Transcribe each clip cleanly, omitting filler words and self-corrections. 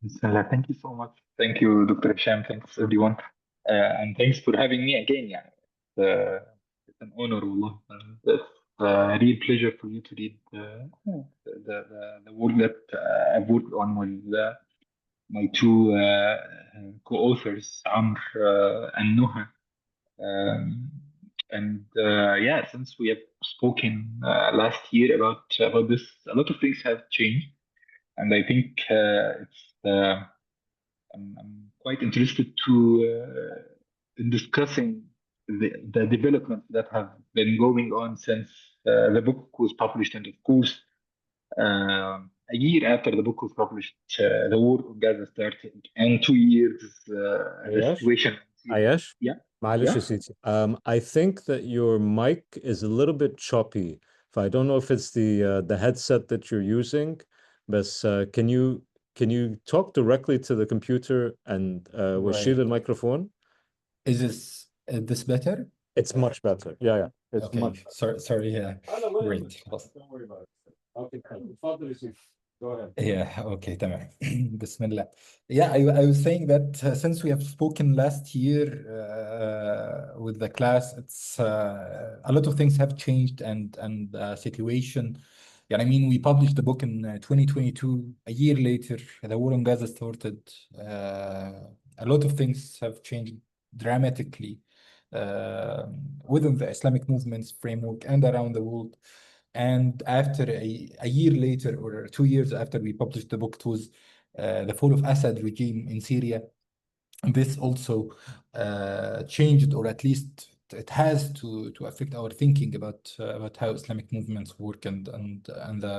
Bismillah. Thank you so much. Thank you, Dr. Hisham. Thanks, everyone. And thanks for having me again. Yeah. It's an honor, wallah. It's a real pleasure for you to read the work that I've worked on with my two co-authors, Amr and Noha. Um, and yeah, since we have spoken last year about this, a lot of things have changed, and I think I'm quite interested to in discussing the developments that have been going on since the book was published, and of course, a year after the book was published, the war on Gaza started, and 2 years the Ayyash, situation in Syria. Ayyash, Yeah, معلش yeah, يا سيدي. I think that your mic is a little bit choppy. I don't know if it's the headset that you're using, but can you talk directly to the computer and وشيل Right. الميكروفون? Is this better? It's much better. Yeah. It's Okay. much better. Sorry. Yeah. Great. Don't worry about it. Okay, اتفضل يا سيدي. Go ahead. Yeah. Okay. تمام. Bismillah. Yeah. I was saying that since we have spoken last year with the class, it's a lot of things have changed and situation. Yeah, I mean, we published the book in 2022. A year later, the war on Gaza started. A lot of things have changed dramatically within the Islamic movement's framework and around the world. And after a year later, or 2 years after we published the book, it was the fall of Assad regime in Syria. This also changed, or at least it has to affect our thinking about how Islamic movements work and the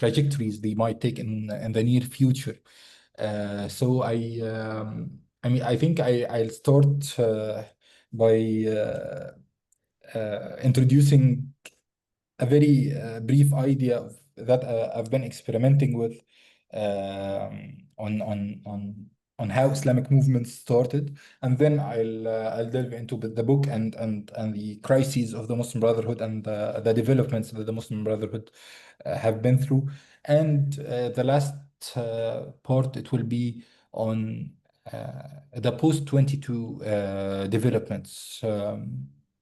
trajectories they might take in the near future. So I mean, I think I'll start by introducing a very brief idea that I've been experimenting with on how Islamic movements started, and then I'll delve into the book and the crises of the Muslim Brotherhood and the developments that the Muslim Brotherhood have been through, and the last part it will be on the post 22 developments.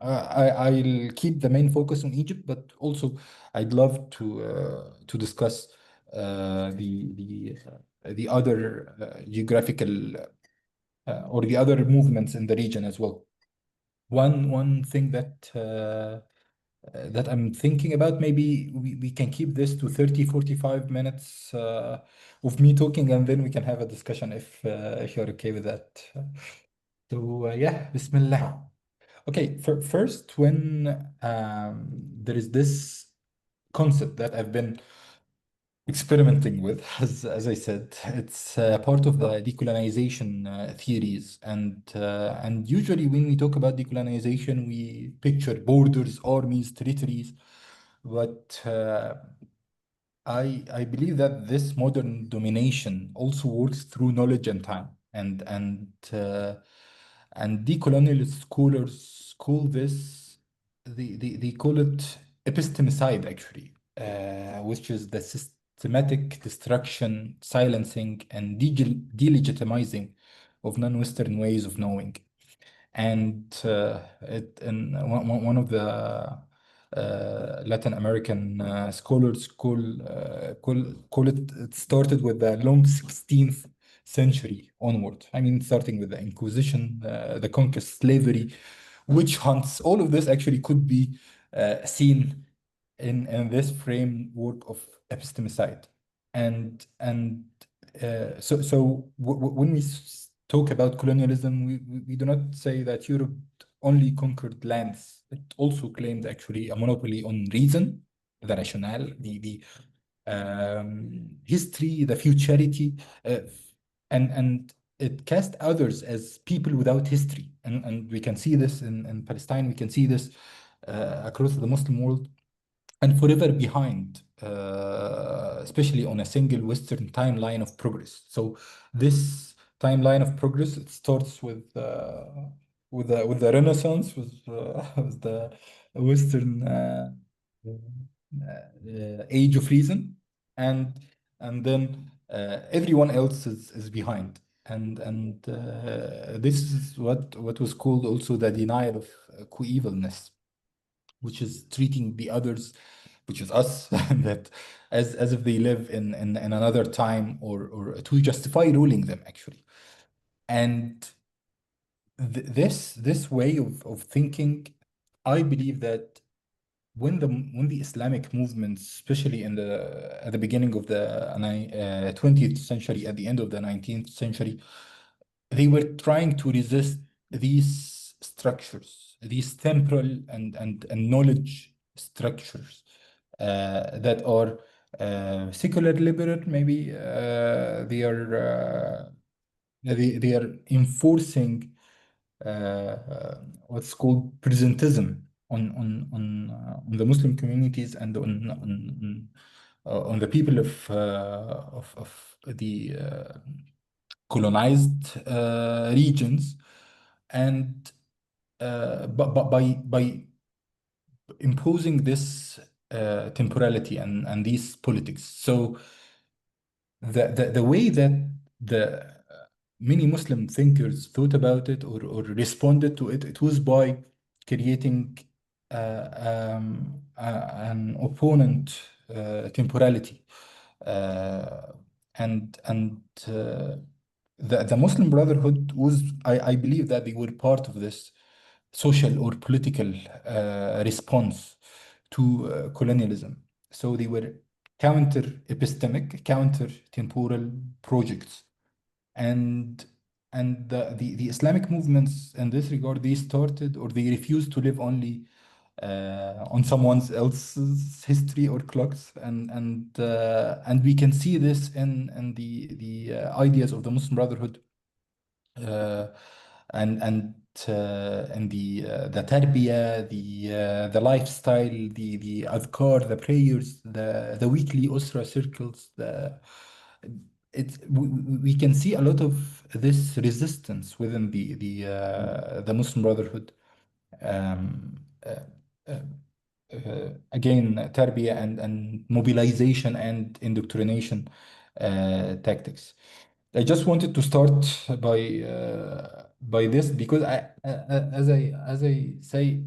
I'll keep the main focus on Egypt, but also I'd love to discuss the other geographical or the other movements in the region as well. One thing that I'm thinking about, maybe we can keep this to 30-45 minutes of me talking, and then we can have a discussion if you're okay with that. So yeah, Bismillah. Okay, first, when there is this concept that I've been experimenting with, as I said, it's part of the decolonization theories, and usually when we talk about decolonization, we picture borders, armies, territories, but I believe that this modern domination also works through knowledge and time, and decolonial scholars call this they call it epistemicide actually, which is the systematic destruction, silencing, and delegitimizing of non-Western ways of knowing. And one of the Latin American scholars call it. It started with the long 16th century onward. I mean, starting with the Inquisition, the conquest, slavery, witch hunts. All of this actually could be seen in this framework of epistemicide. So when we talk about colonialism, we do not say that Europe only conquered lands. It also claimed actually a monopoly on reason, the rationale, the history, the futurity, and it cast others as people without history. And we can see this in Palestine, we can see this across the Muslim world, and forever behind, especially on a single Western timeline of progress. So this timeline of progress, it starts with the Renaissance, with the Western age of reason, and then everyone else is behind. And this is what was called also the denial of co-evilness, which is treating the others, which is us, that as if they live in another time, or to justify ruling them actually. And this way of thinking, I believe that when the Islamic movements, especially at the beginning of the 20th century, at the end of the 19th century, they were trying to resist these structures, these temporal and knowledge structures that are secular liberal. Maybe they are enforcing what's called presentism on the Muslim communities, and on the people of the colonized regions, and but by imposing this temporality and these politics. So the way that the many Muslim thinkers thought about it, or responded to it, it was by creating an opponent temporality. And the Muslim Brotherhood was, I believe that they were part of this social or political response to colonialism. So they were counter-epistemic, counter-temporal projects. And the Islamic movements in this regard, they started, or they refused to live only on someone else's history or clocks, and we can see this in the ideas of the Muslim Brotherhood, uh, and the tarbiyah, the lifestyle, the adhkar, the prayers, the weekly usra circles. We can see a lot of this resistance within the Muslim Brotherhood. Um, uh, uh, Again, tarbiyah and mobilization and indoctrination tactics. I just wanted to start by this, because as I say,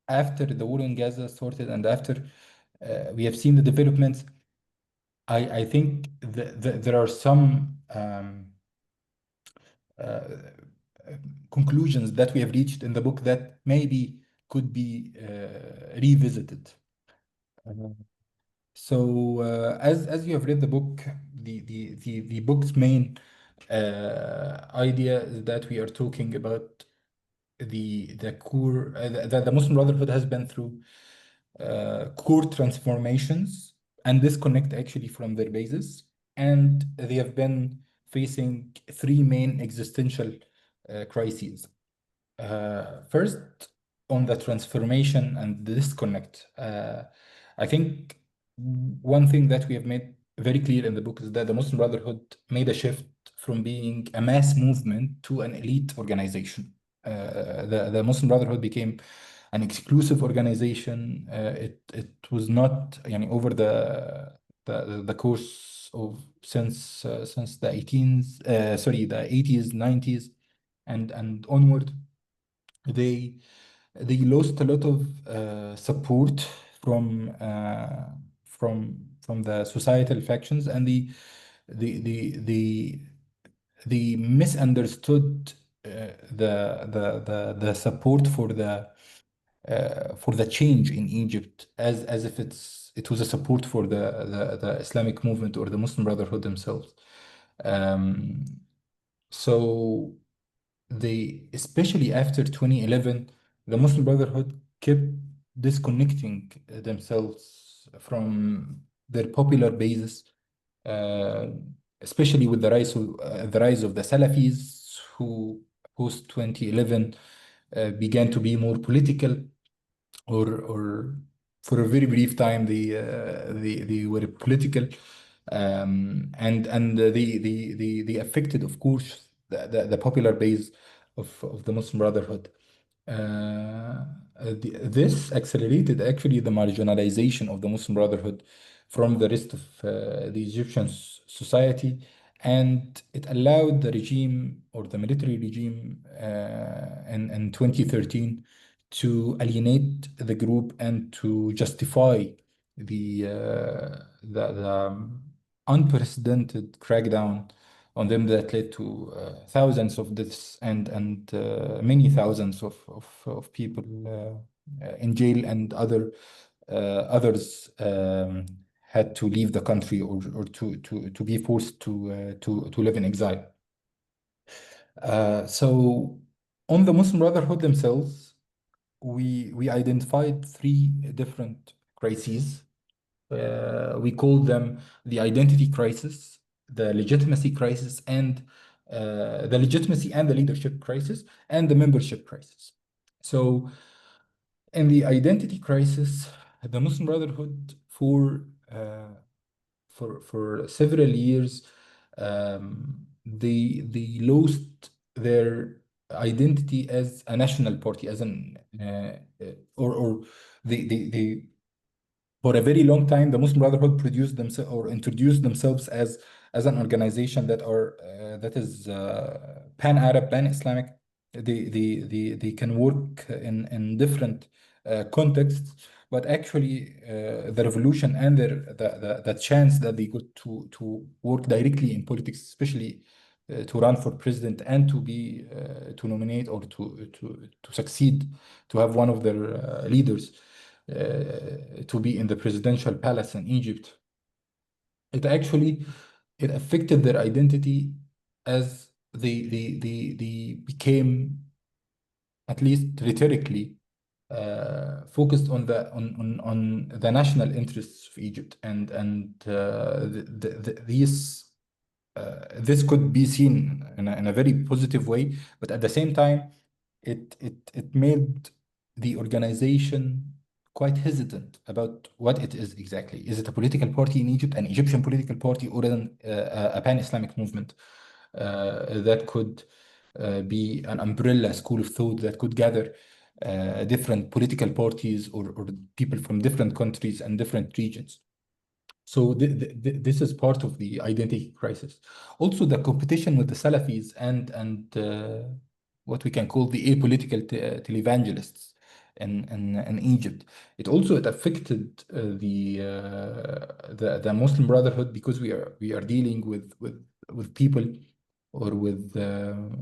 after the war in Gaza started, and after we have seen the developments, I think there are some uh, conclusions that we have reached in the book that maybe could be revisited. So as you have read the book, the book's main idea is that we are talking about the core, that the Muslim Brotherhood has been through core transformations and disconnect actually from their basis, and they have been facing three main existential crises. First, on the transformation and the disconnect, I think one thing that we have made very clear in the book is that the Muslim Brotherhood made a shift from being a mass movement to an elite organization. The Muslim Brotherhood became an exclusive organization. It was not, over the course of since the 80s, 90s, and onward, they lost a lot of support from the societal factions, and they misunderstood the support for the change in Egypt, as if it was a support for the Islamic movement or the Muslim Brotherhood themselves. So especially after 2011, the Muslim Brotherhood kept disconnecting themselves from their popular bases, uh, especially with the rise of the Salafis, who post 2011 began to be more political, or for a very brief time they were political, and they affected, of course, the popular base of the Muslim Brotherhood. This accelerated actually the marginalization of the Muslim Brotherhood from the rest of the Egyptian society, and it allowed the regime or the military regime in 2013 to alienate the group and to justify the unprecedented crackdown on them that led to thousands of deaths and many thousands of people in jail, and others had to leave the country or to be forced to live in exile. So on the Muslim Brotherhood themselves, we identified three different crises. We call them the identity crisis, the legitimacy crisis, and the legitimacy and the leadership crisis, and the membership crisis. So in the identity crisis, the Muslim Brotherhood for several years, they lost their identity as a national party, as an or they for a very long time, the Muslim Brotherhood produced themselves or introduced themselves as an organization that is pan-Arab, pan-Islamic. They can work in different contexts, but actually the revolution and the chance that they got to work directly in politics, especially to run for president and to be to nominate or to succeed, to have one of their leaders to be in the presidential palace in Egypt. It affected their identity as they became, at least rhetorically, focused on the national interests of Egypt, and this could be seen in a very positive way, but at the same time, it made the organization quite hesitant about what it is exactly. Is it a political party in Egypt, an Egyptian political party, or a pan-Islamic movement that could be an umbrella school of thought that could gather different political parties or people from different countries and different regions? So this is part of the identity crisis. Also, the competition with the Salafis and what we can call the apolitical televangelists in Egypt. It affected the Muslim Brotherhood, because we are dealing with people or with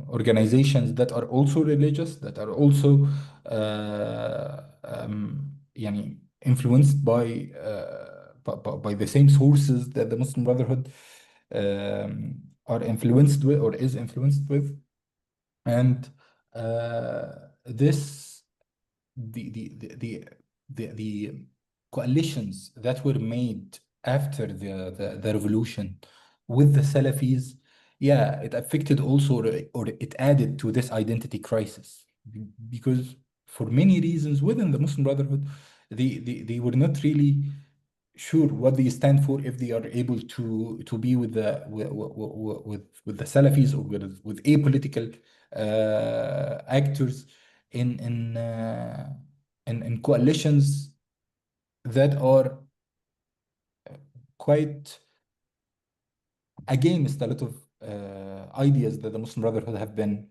organizations that are also religious, that are also يعني influenced by the same sources that the Muslim Brotherhood are influenced with or is influenced with, and this the coalitions that were made after the revolution with the Salafis, yeah, it affected also, or it added to this identity crisis, because for many reasons within the Muslim Brotherhood, they were not really sure what they stand for, if they are able to be with the Salafis or with apolitical actors in coalitions that are quite against a lot of ideas that the Muslim Brotherhood have been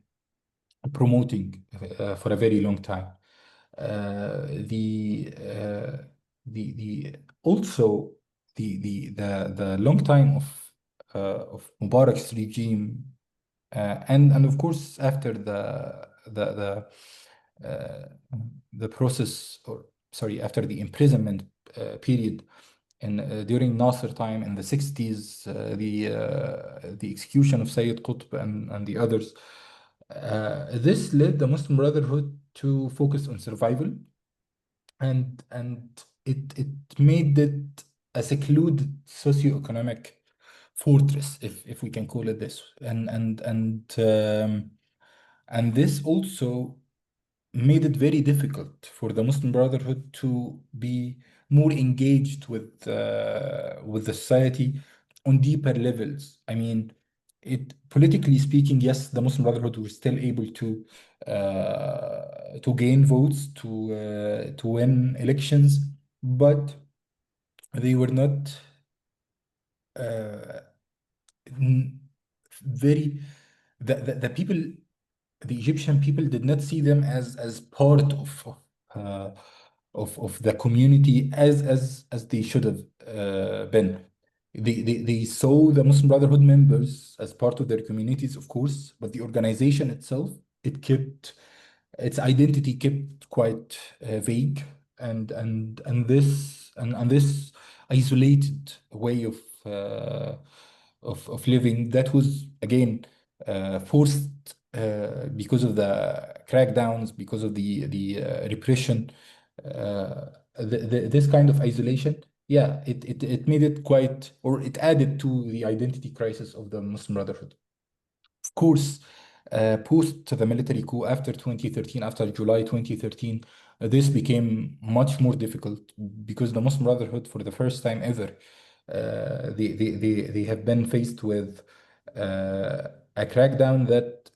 promoting for a very long time. Also the long time of Mubarak's regime, and of course after the process, or sorry, after the imprisonment period during Nasser time in the 60s, the execution of Sayyid Qutb and the others, this led the Muslim Brotherhood to focus on survival, and it made it a secluded socioeconomic fortress, if we can call it this, and this also made it very difficult for the Muslim Brotherhood to be more engaged with the society on deeper levels. I mean, politically speaking, yes, the Muslim Brotherhood was still able to gain votes, to win elections, but they were not very the people, the Egyptian people did not see them as part uh, of the community as they should have been. They saw the Muslim Brotherhood members as part of their communities, of course, but the organization itself, it kept its identity kept quite vague, and this isolated way of living that was again forced because of the crackdowns, because of the repression. This kind of isolation, yeah, it made it quite, or it added to the identity crisis of the Muslim Brotherhood. Of course, post the military coup after 2013, after July 2013, this became much more difficult because the Muslim Brotherhood, for the first time ever, they have been faced with a crackdown that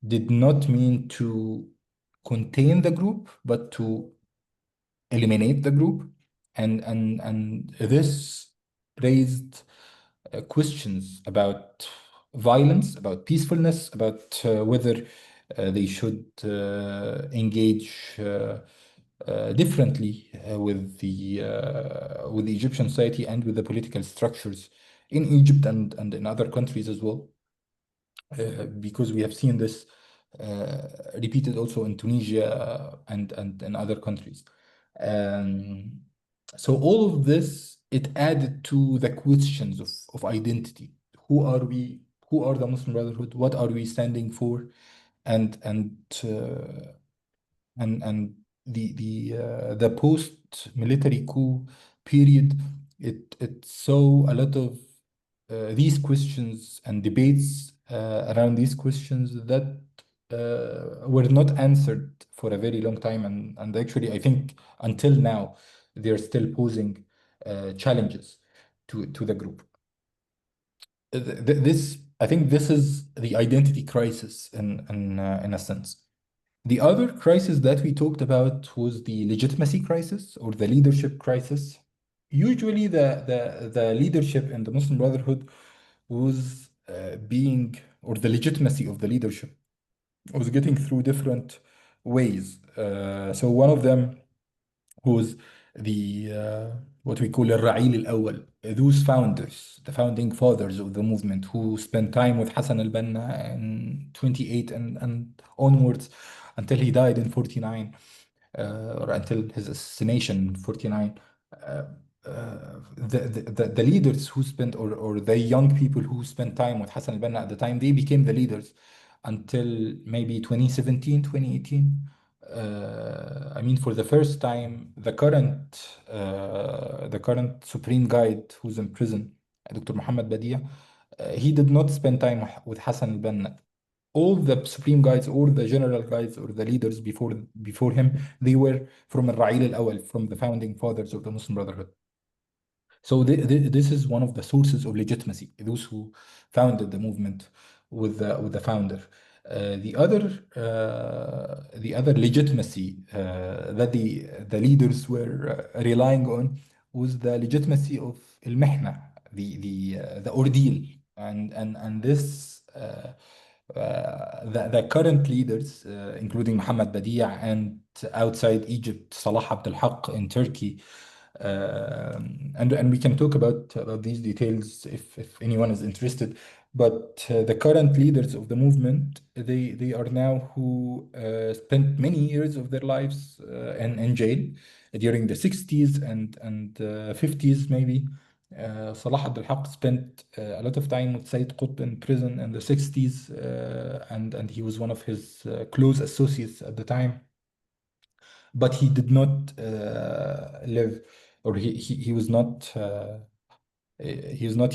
did not mean to contain the group, but to eliminate the group, and this raised questions about violence, about peacefulness, about whether they should engage differently with the Egyptian society and with the political structures in Egypt and in other countries as well, because we have seen this repeated also in Tunisia and in other countries. So all of this, it added to the questions of identity. Who are we? Who are the Muslim Brotherhood? What are we standing for? And and uh, and the post-military coup period, it saw a lot of these questions and debates around these questions that were not answered for a very long time, and actually I think until now they're still posing challenges to the group. This, I think, this is the identity crisis in a sense. The other crisis that we talked about was the legitimacy crisis or the leadership crisis. Usually, the leadership in the Muslim Brotherhood was or the legitimacy of the leadership was getting through different ways. So one of them was the what we call الرعيل الأول, those founders, the founding fathers of the movement who spent time with Hassan al-Banna in 28 and onwards until he died in 49, or until his assassination in 49. The leaders who spent, or the young people who spent time with Hassan al-Banna at the time, they became the leaders until maybe 2017, 2018. I mean, for the first time, the current Supreme Guide who's in prison, Dr. Muhammad Badia, he did not spend time with Hassan al-Banna. All the Supreme Guides or the General Guides or the leaders before him, they were from al-Ra'il al-Awal, from the founding fathers of the Muslim Brotherhood. So this is one of the sources of legitimacy, those who founded the movement with the founder. The other legitimacy that the leaders were relying on was the legitimacy of al-mihna, the ordeal, and this the current leaders, including Muhammad Badia, and outside Egypt, Salah Abdel Haq in Turkey. And we can talk about these details if anyone is interested. But the current leaders of the movement, they are now who spent many years of their lives in jail during the 60s and 50s maybe. Salah Abdel Haq spent a lot of time with Sayyid Qutb in prison in the 60s, and he was one of his close associates at the time. But he did not live, or he was not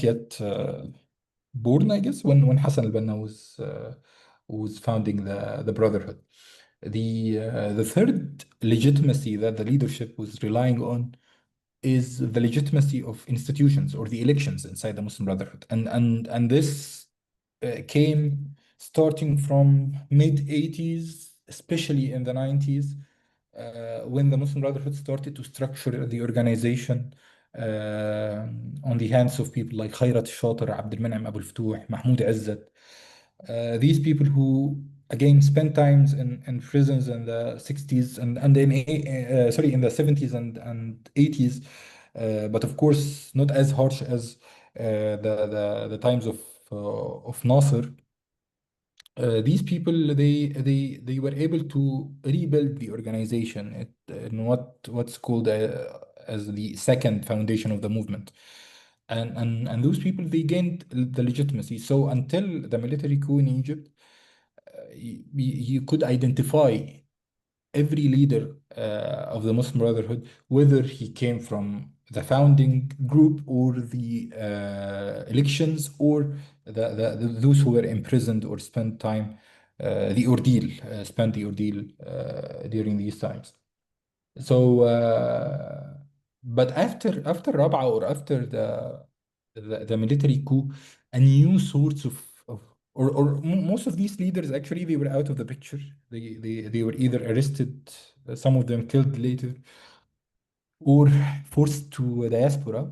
yet born, I guess, when Hassan al-Banna was founding the Brotherhood. The third legitimacy that the leadership was relying on is the legitimacy of institutions or the elections inside the Muslim Brotherhood, and this came starting from mid 80s, especially in the 90s, when the Muslim Brotherhood started to structure the organization on the hands of people like Khairat Shatir, Abdelrahman Abu Futuh, Mahmoud Izzat. These people who again spent times in prisons in the 60s and in the 70s and 80s, but of course not as harsh as the times of Nasser. These people they were able to rebuild the organization in what's called as the second foundation of the movement, and those people they gained the legitimacy. So until the military coup in Egypt, you could identify every leader of the Muslim Brotherhood, whether he came from the founding group or the elections or those who were imprisoned or spent time, spent the ordeal during these times. So, but after Rab'a or after the military coup, a new sorts of most of these leaders actually they were out of the picture. They were either arrested, some of them killed later, or forced to diaspora.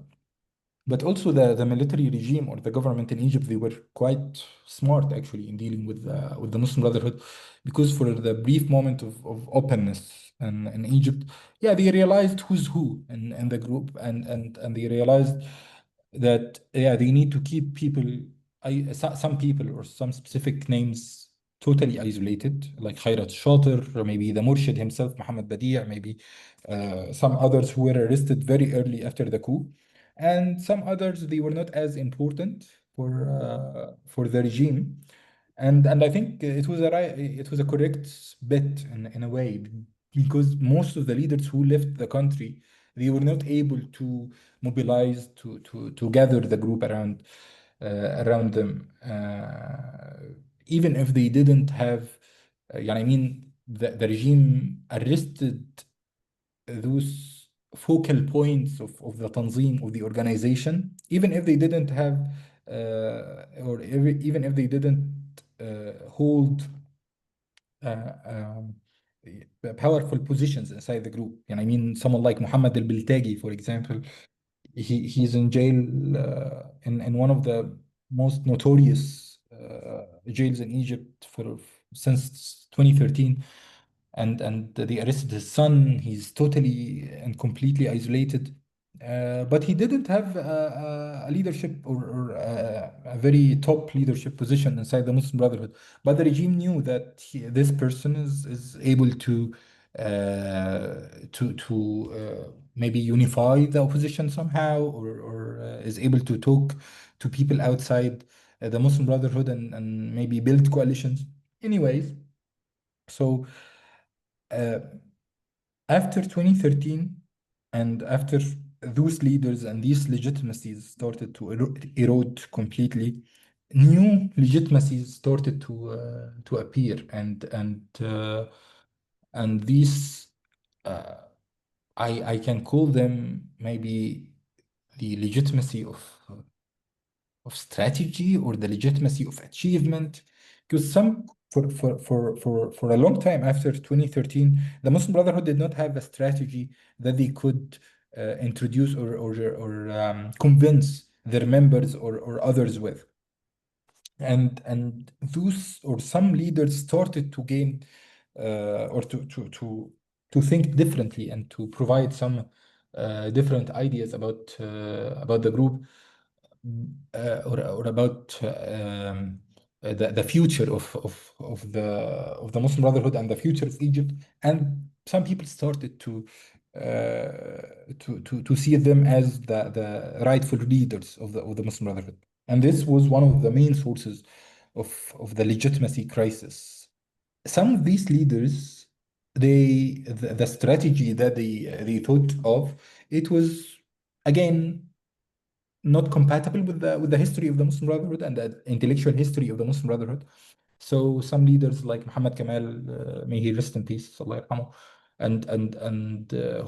But also the military regime or the government in Egypt, they were quite smart actually in dealing with the Muslim Brotherhood, because for the brief moment of openness in Egypt, yeah, they realized who's who in the group, and they realized that yeah, they need to keep people, some people or some specific names totally isolated, like Khairat Shatir, or maybe the Murshid himself, Muhammad Badi', maybe some others who were arrested very early after the coup, and some others they were not as important for the regime, and I think it was a correct bet in a way, because most of the leaders who left the country they were not able to mobilize to gather the group around them, even if they didn't have I mean the regime arrested those focal points of the tanzim of the organization, even if they didn't have even if they didn't hold um, powerful positions inside the group. I mean, someone like Muhammad al-Biltagi, for example, he's in jail in one of the most notorious jails in Egypt for since 2013, and they arrested his son. He's totally and completely isolated. But he didn't have a leadership or a very top leadership position inside the Muslim Brotherhood. But the regime knew that this person is able to maybe unify the opposition somehow, or is able to talk to people outside the Muslim Brotherhood and maybe build coalitions. Anyways, so uh, after 2013, and after those leaders and these legitimacies started to erode completely, new legitimacies started to appear, and these uh, I can call them maybe the legitimacy of strategy or the legitimacy of achievement, because some for a long time after 2013 the Muslim Brotherhood did not have a strategy that they could introduce or convince their members or others with, and those or some leaders started to gain or to think differently and to provide some different ideas about the group, or about the future of the Muslim Brotherhood and the future of Egypt. And some people started to see them as the rightful leaders of the Muslim Brotherhood. And this was one of the main sources of the legitimacy crisis. Some of these leaders, the strategy that they thought of, it was again not compatible with the history of the Muslim Brotherhood and the intellectual history of the Muslim Brotherhood. So some leaders like Muhammad Kamal, may he rest in peace, Allah yarhamu, and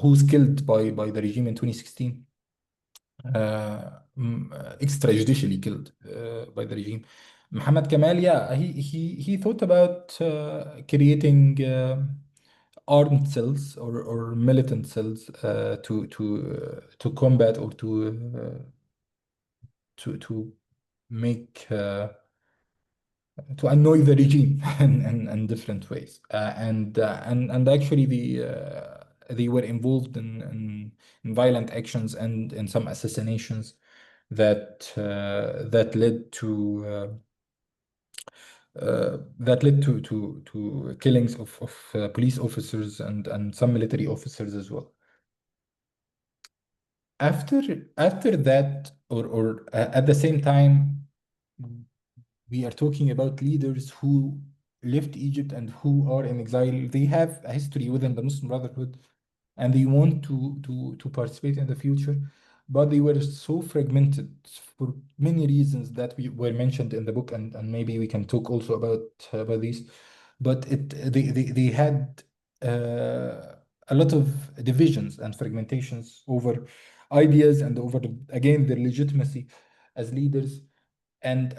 who was killed by the regime in 2016, extrajudicially killed by the regime. Muhammad Kamal, yeah, he thought about creating armed cells or militant cells to combat or to make to annoy the regime in different ways. And actually they were involved in violent actions and in some assassinations that led to killings of police officers and some military officers as well. After that, or at the same time, we are talking about leaders who left Egypt and who are in exile. They have a history within the Muslim Brotherhood, and they want to participate in the future, but they were so fragmented for many reasons that were mentioned in the book, and maybe we can talk also about these. But they had a lot of divisions and fragmentations over ideas and over again their legitimacy as leaders. And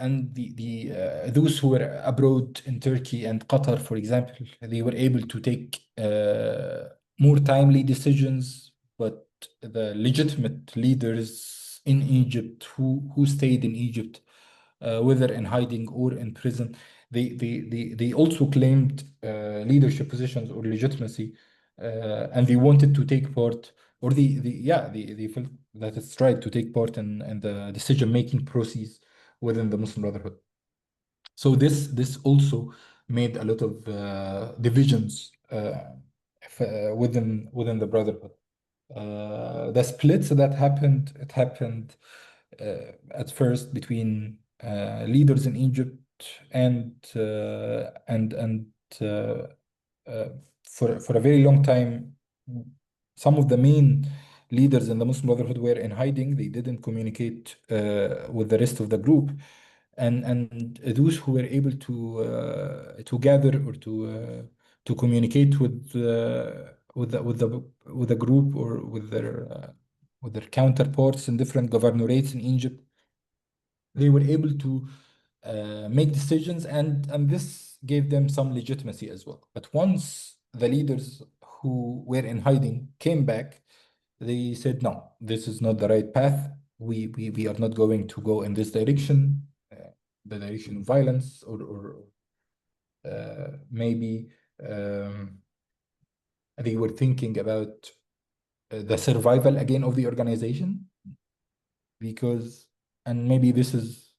those who were abroad in Turkey and Qatar, for example, they were able to take more timely decisions, but the legitimate leaders in Egypt who stayed in Egypt, whether in hiding or in prison, they also claimed leadership positions or legitimacy, and they wanted to take part, or they felt that it's right to take part in the decision-making process within the Muslim Brotherhood. So this also made a lot of divisions within the Brotherhood. The splits that happened, it happened at first between leaders in Egypt and for a very long time, some of the main leaders in the Muslim Brotherhood were in hiding. They didn't communicate with the rest of the group, and those who were able to gather or to communicate with the group or with their counterparts in different governorates in Egypt, they were able to make decisions, and this gave them some legitimacy as well. But once the leaders who were in hiding came back, they said, no, this is not the right path. We are not going to go in this direction, the direction of violence, or maybe they were thinking about the survival again of the organization, because, and maybe this is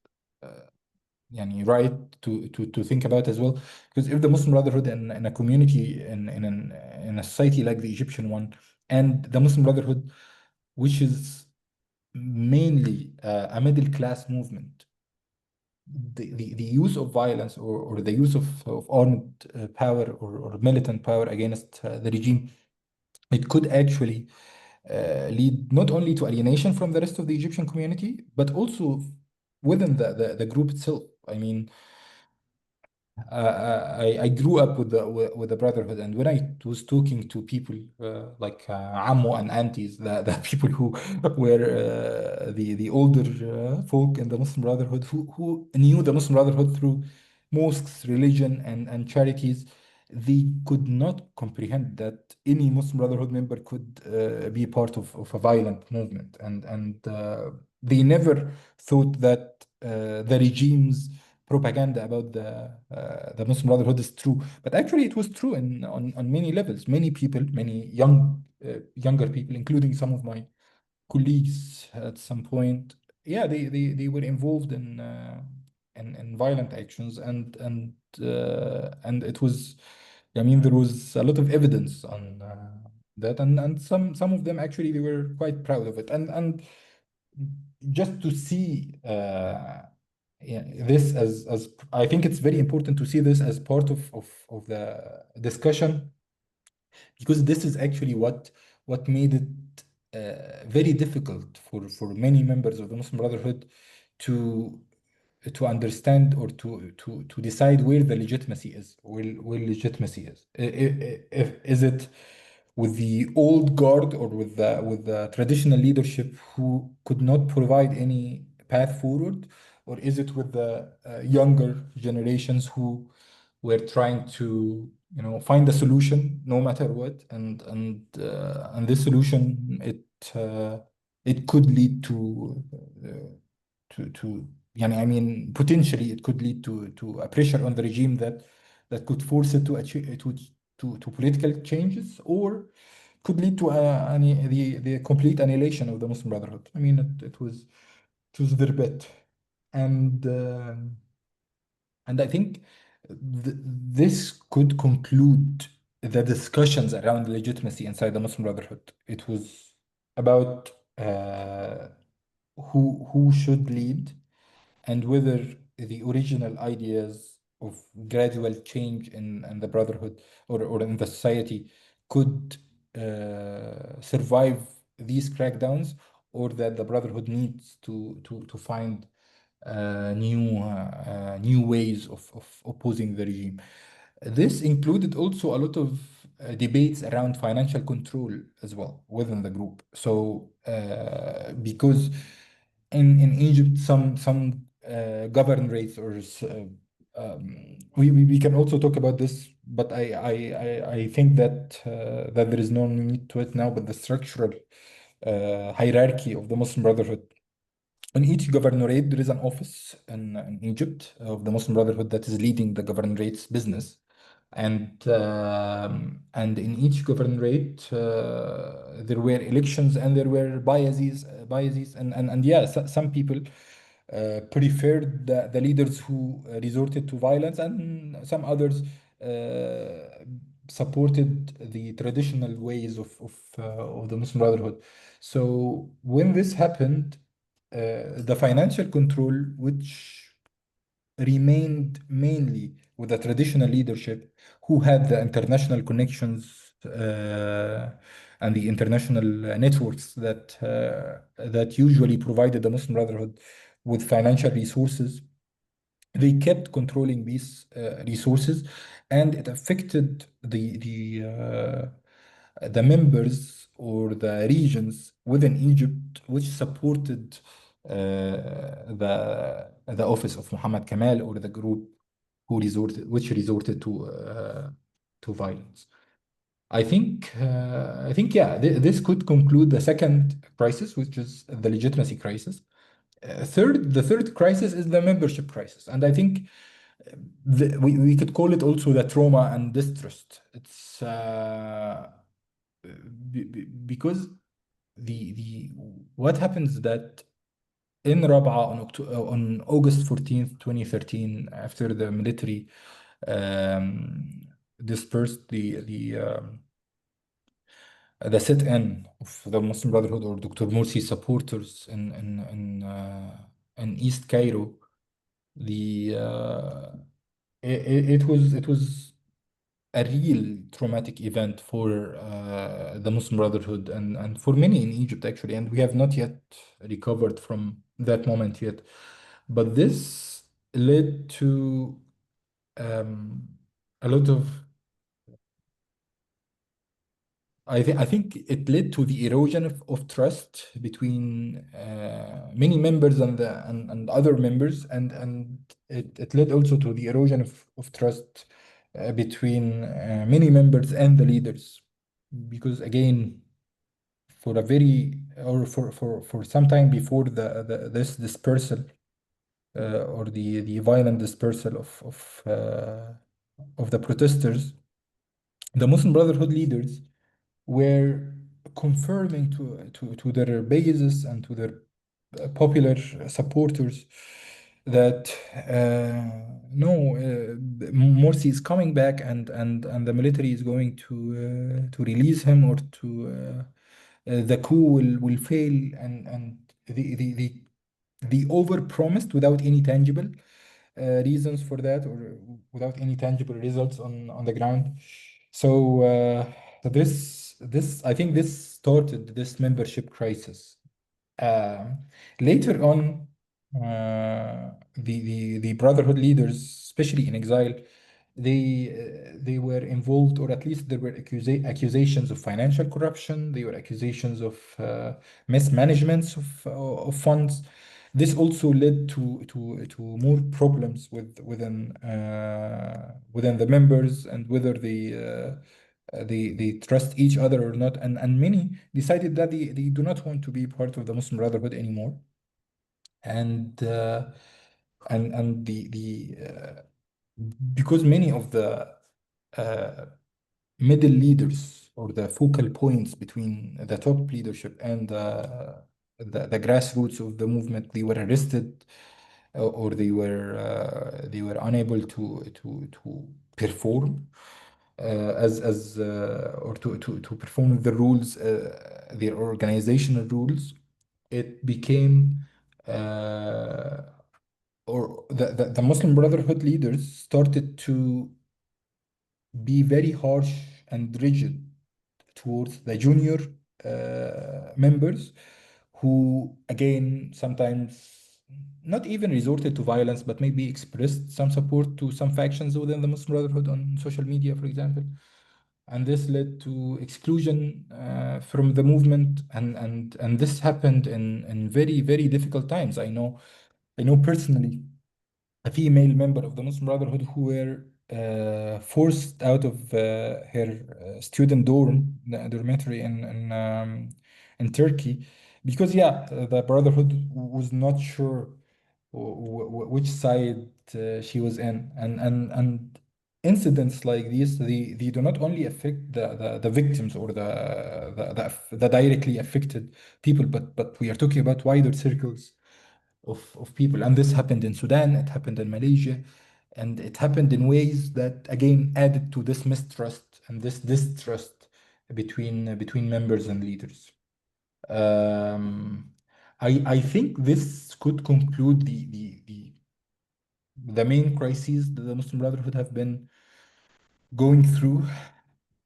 right to think about as well, because if the Muslim Brotherhood in a community in a society like the Egyptian one, and the Muslim Brotherhood, which is mainly a middle class movement, the use of violence or the use of armed power or militant power against the regime, it could actually lead not only to alienation from the rest of the Egyptian community, but also within the group itself. I mean, I grew up with the Brotherhood, and when I was talking to people like Ammo and aunties, the people who were the older folk in the Muslim Brotherhood, who knew the Muslim Brotherhood through mosques, religion, and charities, they could not comprehend that any Muslim Brotherhood member could be part of a violent movement, and they never thought that the regime's propaganda about the Muslim Brotherhood is true. But actually, it was true on many levels. Many people, many younger people, including some of my colleagues at some point, yeah, they were involved in violent actions, and it was, I mean, there was a lot of evidence on that, and some of them actually they were quite proud of it, and just to see this as I think it's very important to see this as part of the discussion, because this is actually what made it very difficult for many members of the Muslim Brotherhood to understand or to decide where the legitimacy is, where legitimacy is. Is it with the old guard or with the traditional leadership who could not provide any path forward, or is it with the younger generations who were trying find a solution no matter what, and this solution, it could lead to يعني I mean potentially it could lead to a pressure on the regime that could force it to achieve to political changes, or could lead to the complete annihilation of the Muslim Brotherhood. I mean, it was their bet, and I think this could conclude the discussions around legitimacy inside the Muslim Brotherhood. It was about who should lead, and whether the original ideas of gradual change in the Brotherhood or in the society could survive these crackdowns, or that the Brotherhood needs to find new ways of opposing the regime. This included also a lot of debates around financial control as well within the group. So because in Egypt, some governorates we can also talk about this, but I think that there is no need to it now. But the structural hierarchy of the Muslim Brotherhood, in each governorate, there is an office in Egypt of the Muslim Brotherhood that is leading the governorate's business. And in each governorate, there were elections and there were biases, and yeah, some people preferred the leaders who resorted to violence, and some others supported the traditional ways of the Muslim Brotherhood. So when this happened, the financial control, which remained mainly with the traditional leadership, who had the international connections and the international networks that usually provided the Muslim Brotherhood with financial resources. They kept controlling these resources, and it affected the members or the regions within Egypt which supported the office of Muhammad Kamal, or the group which resorted to violence. I think yeah, this could conclude the second crisis, which is the legitimacy crisis. The third crisis is the membership crisis, and I think we could call it also the trauma and distrust. It's because the what happens that in Rabaa on August 14th, 2013, after the military dispersed the sit-in of the Muslim Brotherhood or Dr. Morsi supporters in East Cairo, it was a real traumatic event for the Muslim Brotherhood and for many in Egypt, actually, and we have not yet recovered from that moment yet. But this led to a lot of I think it led to the erosion of trust between many members and other members, and it led also to the erosion of trust between many members and the leaders, because again, for a very or for some time before this dispersal or the violent dispersal of the protesters, the Muslim Brotherhood leaders were confirming to their bases and to their popular supporters that no, Morsi is coming back, and the military is going to release him, or to the coup will fail, and the overpromised without any tangible reasons for that, or without any tangible results on the ground. So this I think this started this membership crisis. Later on, the Brotherhood leaders, especially in exile, they were involved, or at least there were accusations of financial corruption. There were accusations of mismanagements of funds. This also led to more problems within the members, and whether they trust each other or not. And many decided that they do not want to be part of the Muslim Brotherhood anymore. And because many of the uh, middle leaders, or the focal points between the top leadership and the grassroots of the movement, they were arrested, or they were unable to perform as or to perform the rules, their organizational rules. It became or the Muslim Brotherhood leaders started to be very harsh and rigid towards the junior members, who again sometimes not even resorted to violence, but maybe expressed some support to some factions within the Muslim Brotherhood on social media, for example. And this led to exclusion from the movement, and this happened in very, very difficult times. I know personally a female member of the Muslim Brotherhood who were forced out of her student dormitory in Turkey, because the Brotherhood was not sure which side she was in, and incidents like these, they do not only affect the victims, or the directly affected people, but we are talking about wider circles of people. And this happened in Sudan, it happened in Malaysia, and it happened in ways that again added to this mistrust and this distrust between members and leaders. I think this could conclude the main crises that the Muslim Brotherhood have been going through.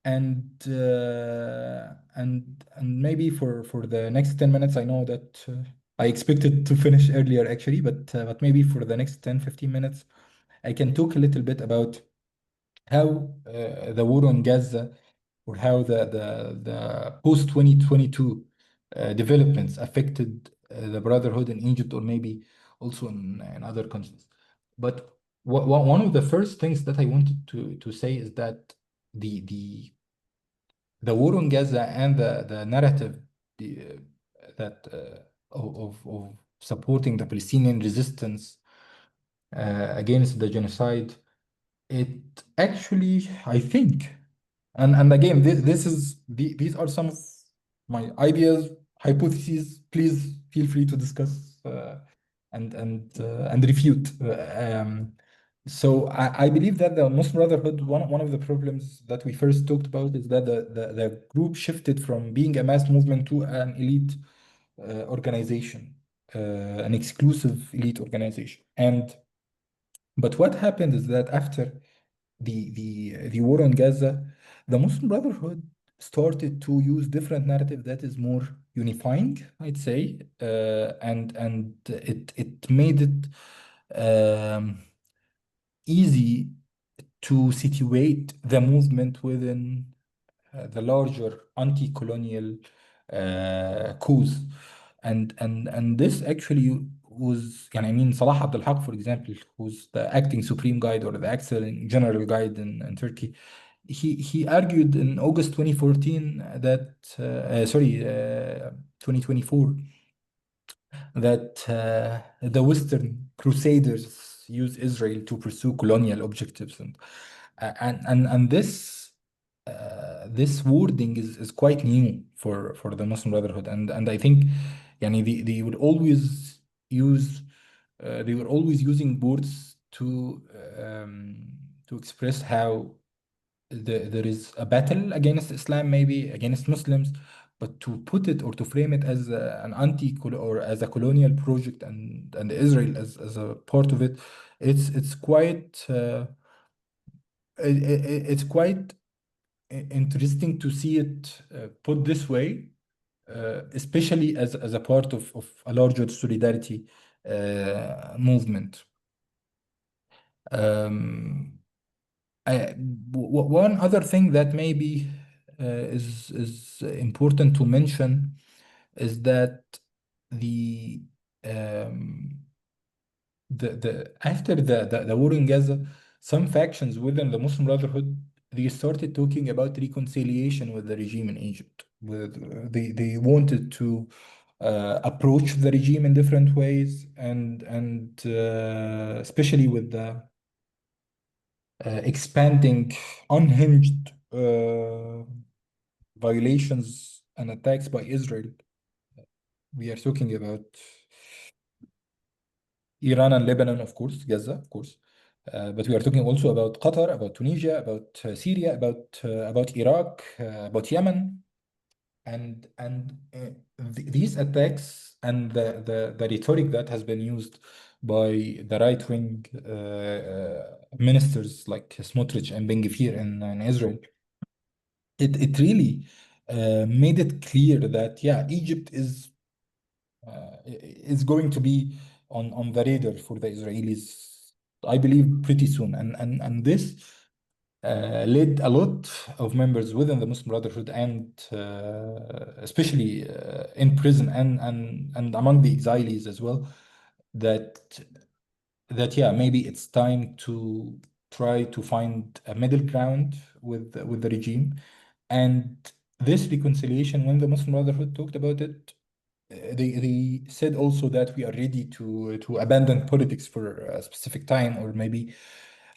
And maybe for the next 10 minutes, I know that I expected to finish earlier actually, but maybe for the next 10-15 minutes, I can talk a little bit about how the war on Gaza, or how the post 2022 developments affected the Brotherhood in Egypt, or maybe also in other countries. But one of the first things that I wanted to say is that the war on Gaza, and the narrative that of supporting the Palestinian resistance against the genocide, it actually, I think, and again, these are some of my ideas, hypotheses. Please feel free to discuss and refute. So I believe that the Muslim Brotherhood, one of the problems that we first talked about, is that the group shifted from being a mass movement to an elite organization, an exclusive elite organization. But what happened is that after the war on Gaza, the Muslim Brotherhood started to use different narrative that is more unifying, I'd say, and it made it easy to situate the movement within the larger anti-colonial cause. And this actually was, I mean, Salah Abdel Haq, for example, who's the acting supreme guide, or the acting general guide in Turkey, he argued in August 2014 that, 2024, that the Western crusaders use Israel to pursue colonial objectives, and this wording is quite new for the Muslim Brotherhood, and I think, they would always use they were always using words to express how there is a battle against Islam, maybe against Muslims, but to put it, or to frame it as an or as a colonial project, and Israel as a part of it, it's quite it's quite interesting to see it put this way, especially as a part of a larger solidarity movement. Um, One other thing that maybe is important to mention is that the um, after the war in Gaza, some factions within the Muslim Brotherhood, they started talking about reconciliation with the regime in Egypt. They wanted to approach the regime in different ways, and especially with the expanding, unhinged violations and attacks by Israel. We are talking about Iran and Lebanon, of course, Gaza, of course. But we are talking also about Qatar, about Tunisia, about Syria, about Iraq, about Yemen, and these attacks and the rhetoric that has been used by the right-wing ministers like Smotrich and Ben Gvir in Israel, it really made it clear that yeah, Egypt is going to be on the radar for the Israelis, I believe, pretty soon. And this led a lot of members within the Muslim Brotherhood and especially in prison and among the exilees as well, that yeah, maybe it's time to try to find a middle ground with the regime. And this reconciliation, when the Muslim Brotherhood talked about it, they said also that we are ready to abandon politics for a specific time, or maybe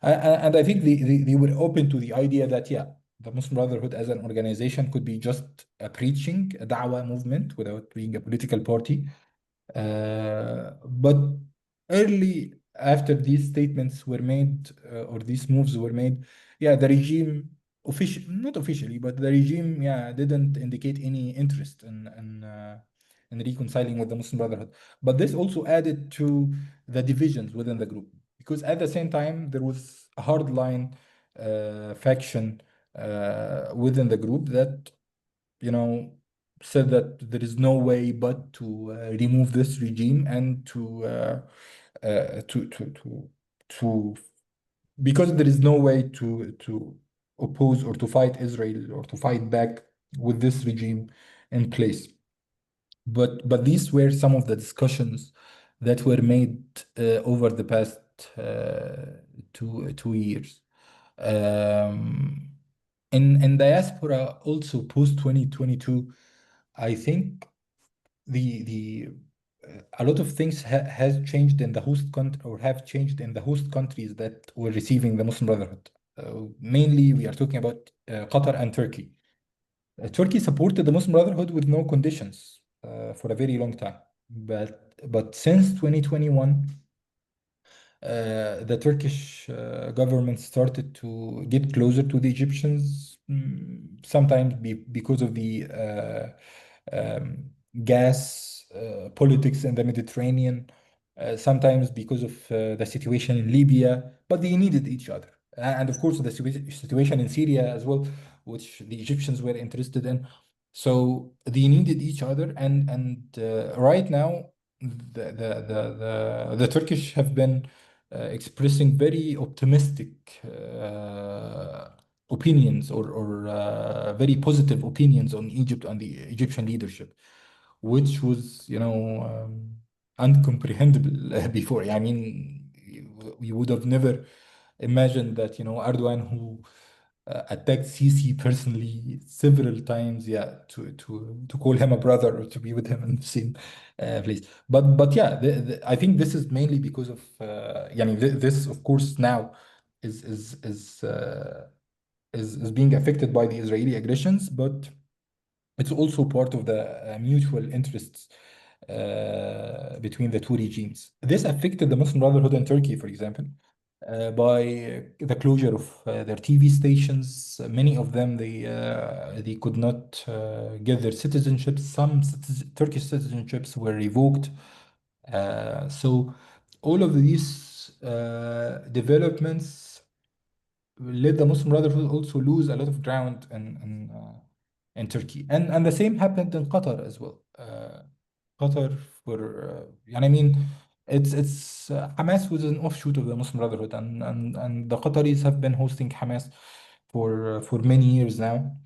and I think they were open to the idea that yeah, the Muslim Brotherhood as an organization could be just a preaching, a da'wah movement without being a political party. But early after these statements were made, or these moves were made, yeah, the regime not officially, but the regime, yeah, didn't indicate any interest in reconciling with the Muslim Brotherhood. But this also added to the divisions within the group, because at the same time there was a hardline faction within the group that, you know, said that there is no way but to remove this regime and to because there is no way to oppose or to fight Israel or to fight back with this regime in place. But these were some of the discussions that were made over the past two years. In diaspora, also post 2022, I think the a lot of things has changed in the host country, or have changed in the host countries that were receiving the Muslim Brotherhood. Mainly, we are talking about Qatar and Turkey. Turkey supported the Muslim Brotherhood with no conditions for a very long time, but since 2021. The Turkish government started to get closer to the Egyptians, sometimes because of the gas politics in the Mediterranean, sometimes because of the situation in Libya, but they needed each other. And of course, the situation in Syria as well, which the Egyptians were interested in. So they needed each other, and right now, the Turkish have been expressing very optimistic opinions, or very positive opinions on Egypt and the Egyptian leadership, which was, you know, uncomprehendable before. I mean, we would have never imagined that, you know, Erdogan, who attacked Sisi personally several times, yeah, to call him a brother or to be with him in the same place. But yeah, I think this is mainly because of yani this, of course, now is is is, uh, is being affected by the Israeli aggressions, but it's also part of the mutual interests between the two regimes. This affected the Muslim Brotherhood in Turkey, for example, by the closure of their TV stations. Many of them, they could not get their citizenship. Some Turkish citizenships were revoked. So all of these developments let the Muslim Brotherhood also lose a lot of ground in Turkey, and the same happened in Qatar as well. Qatar, for and I mean, it's Hamas was an offshoot of the Muslim Brotherhood, and the Qataris have been hosting Hamas for many years now,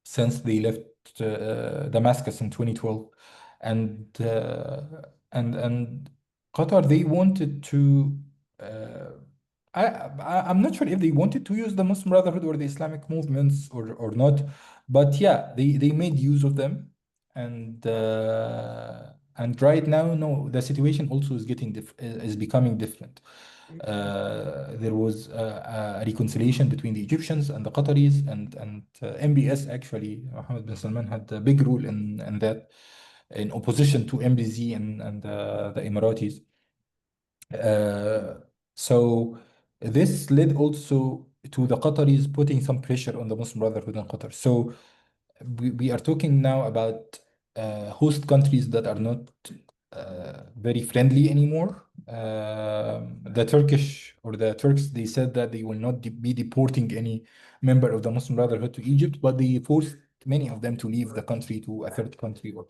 since they left Damascus in 2012, and and Qatar, they wanted to. I'm not sure if they wanted to use the Muslim Brotherhood or the Islamic movements or not, but yeah, they made use of them, and right now, no, the situation also is is becoming different. There was a reconciliation between the Egyptians and the Qataris, and MBS actually, Mohammed bin Salman had a big role in that, in opposition to MBZ and the Emiratis. So this led also to the Qataris putting some pressure on the Muslim Brotherhood in Qatar. So we are talking now about host countries that are not very friendly anymore. The Turkish or the Turks, they said that they will not be deporting any member of the Muslim Brotherhood to Egypt, but they forced many of them to leave the country to a third country or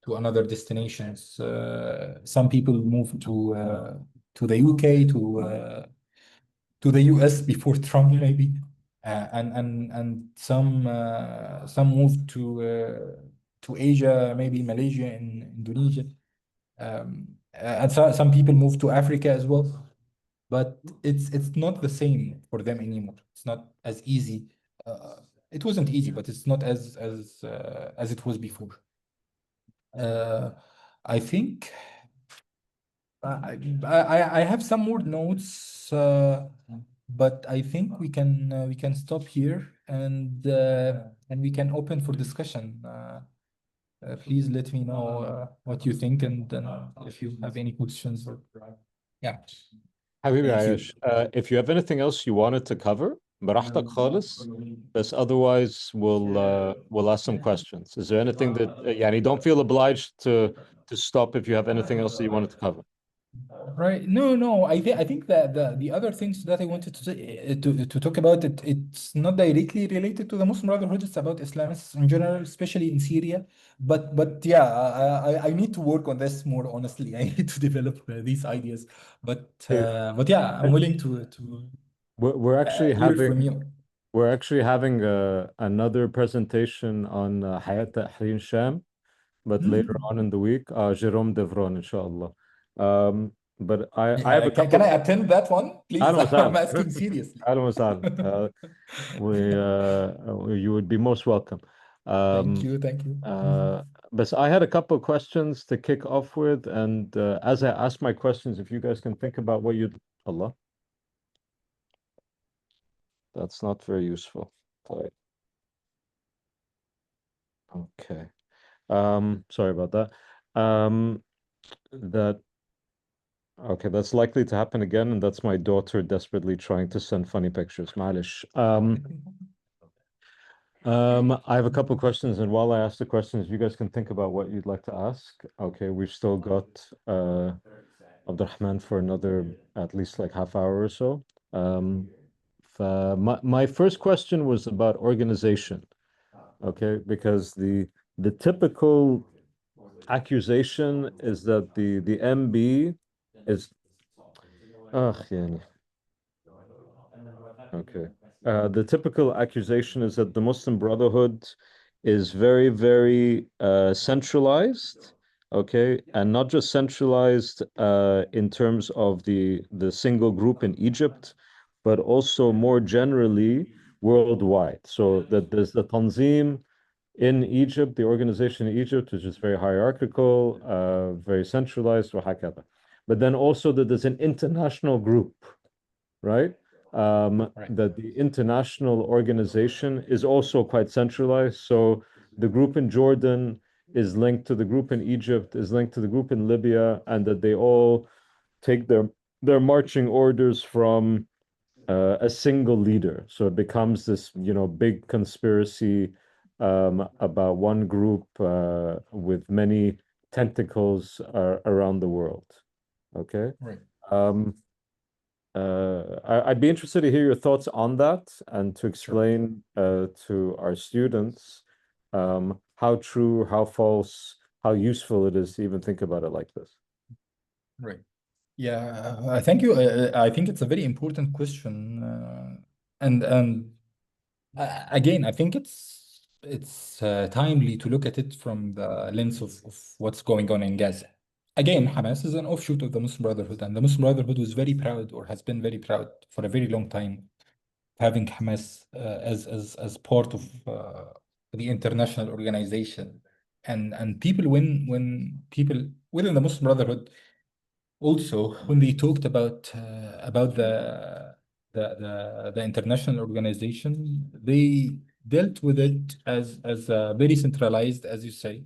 to another destinations. Some people moved to the UK, to the US before Trump maybe, and some moved to Asia, maybe Malaysia and Indonesia, and some people moved to Africa as well. But it's not the same for them anymore. It's not as easy. It wasn't easy, but it's not as it was before. I think I have some more notes, but I think we can stop here and we can open for discussion. Please let me know what you think and if you have any questions. Yeah. حبيبي Thank you. عايش if you have anything else you wanted to cover براحتك خالص بس otherwise we'll ask some questions. Is there anything that يعني don't feel obliged to stop if you have anything else that you wanted to cover? Right. No. I think that the other things that I wanted to say, to talk about it, it's not directly related to the Muslim Brotherhood. It's about Islamists in general, especially in Syria. But yeah, I need to work on this more honestly. I need to develop these ideas. But yeah, I'm willing to We're actually hear from you. we're actually having another presentation on Hayat Tahrir Sham, but later on in the week, Jérôme Devron, inshallah. But I have a Can couple. I attend that one, please? أهلا وسهلا. I'm asking seriously. أهلا وسهلا. You would be most welcome. Thank you. But I had a couple of questions to kick off with, and as I ask my questions, if you guys can think about what you'd Allah. That's not very useful. Sorry. Okay. Sorry about that. Okay, that's likely to happen again, and that's my daughter desperately trying to send funny pictures. Malish. I have a couple of questions, and while I ask the questions, you guys can think about what you'd like to ask. Okay, we've still got Abdelrahman for another at least like half hour or so. My first question was about organization. Okay, because the typical accusation is that the MB is يعني. Okay. The typical accusation is that the Muslim Brotherhood is very, very centralized, okay, and not just centralized in terms of the single group in Egypt, but also more generally worldwide. So that there's the Tanzim in Egypt, the organization in Egypt, which is very hierarchical, very centralized, وهكذا. But then also that there's an international group, right? That the international organization is also quite centralized. So the group in Jordan is linked to the group in Egypt, is linked to the group in Libya, and that they all take their marching orders from a single leader. So it becomes this, big conspiracy about one group with many tentacles around the world. Okay. Right. I'd be interested to hear your thoughts on that and to explain to our students how true, how false, how useful it is to even think about it like this. Right. Yeah, thank you. I think it's a very important question, and again, I think it's timely to look at it from the lens of what's going on in Gaza. again, Hamas is an offshoot of the Muslim Brotherhood, and the Muslim Brotherhood was very proud, or has been very proud for a very long time, having Hamas as part of the international organization. And people, when people within the Muslim Brotherhood, also when they talked about the international organization, they dealt with it as a very centralized, as you say,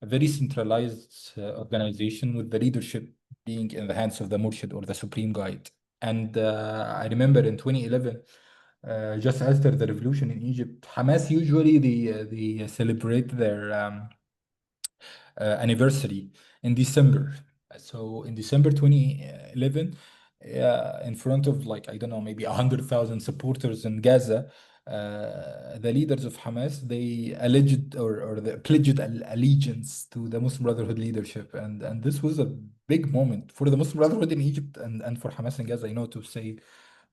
a very centralized organization, with the leadership being in the hands of the Murshid, or the supreme guide. And I remember in 2011, just after the revolution in Egypt, Hamas usually they celebrate their anniversary in December. So in December 2011, in front of, like, I don't know, maybe 100,000 supporters in Gaza, the leaders of Hamas, they alleged, or they pledged allegiance to the Muslim Brotherhood leadership. And this was a big moment for the Muslim Brotherhood in Egypt, and for Hamas in Gaza, to say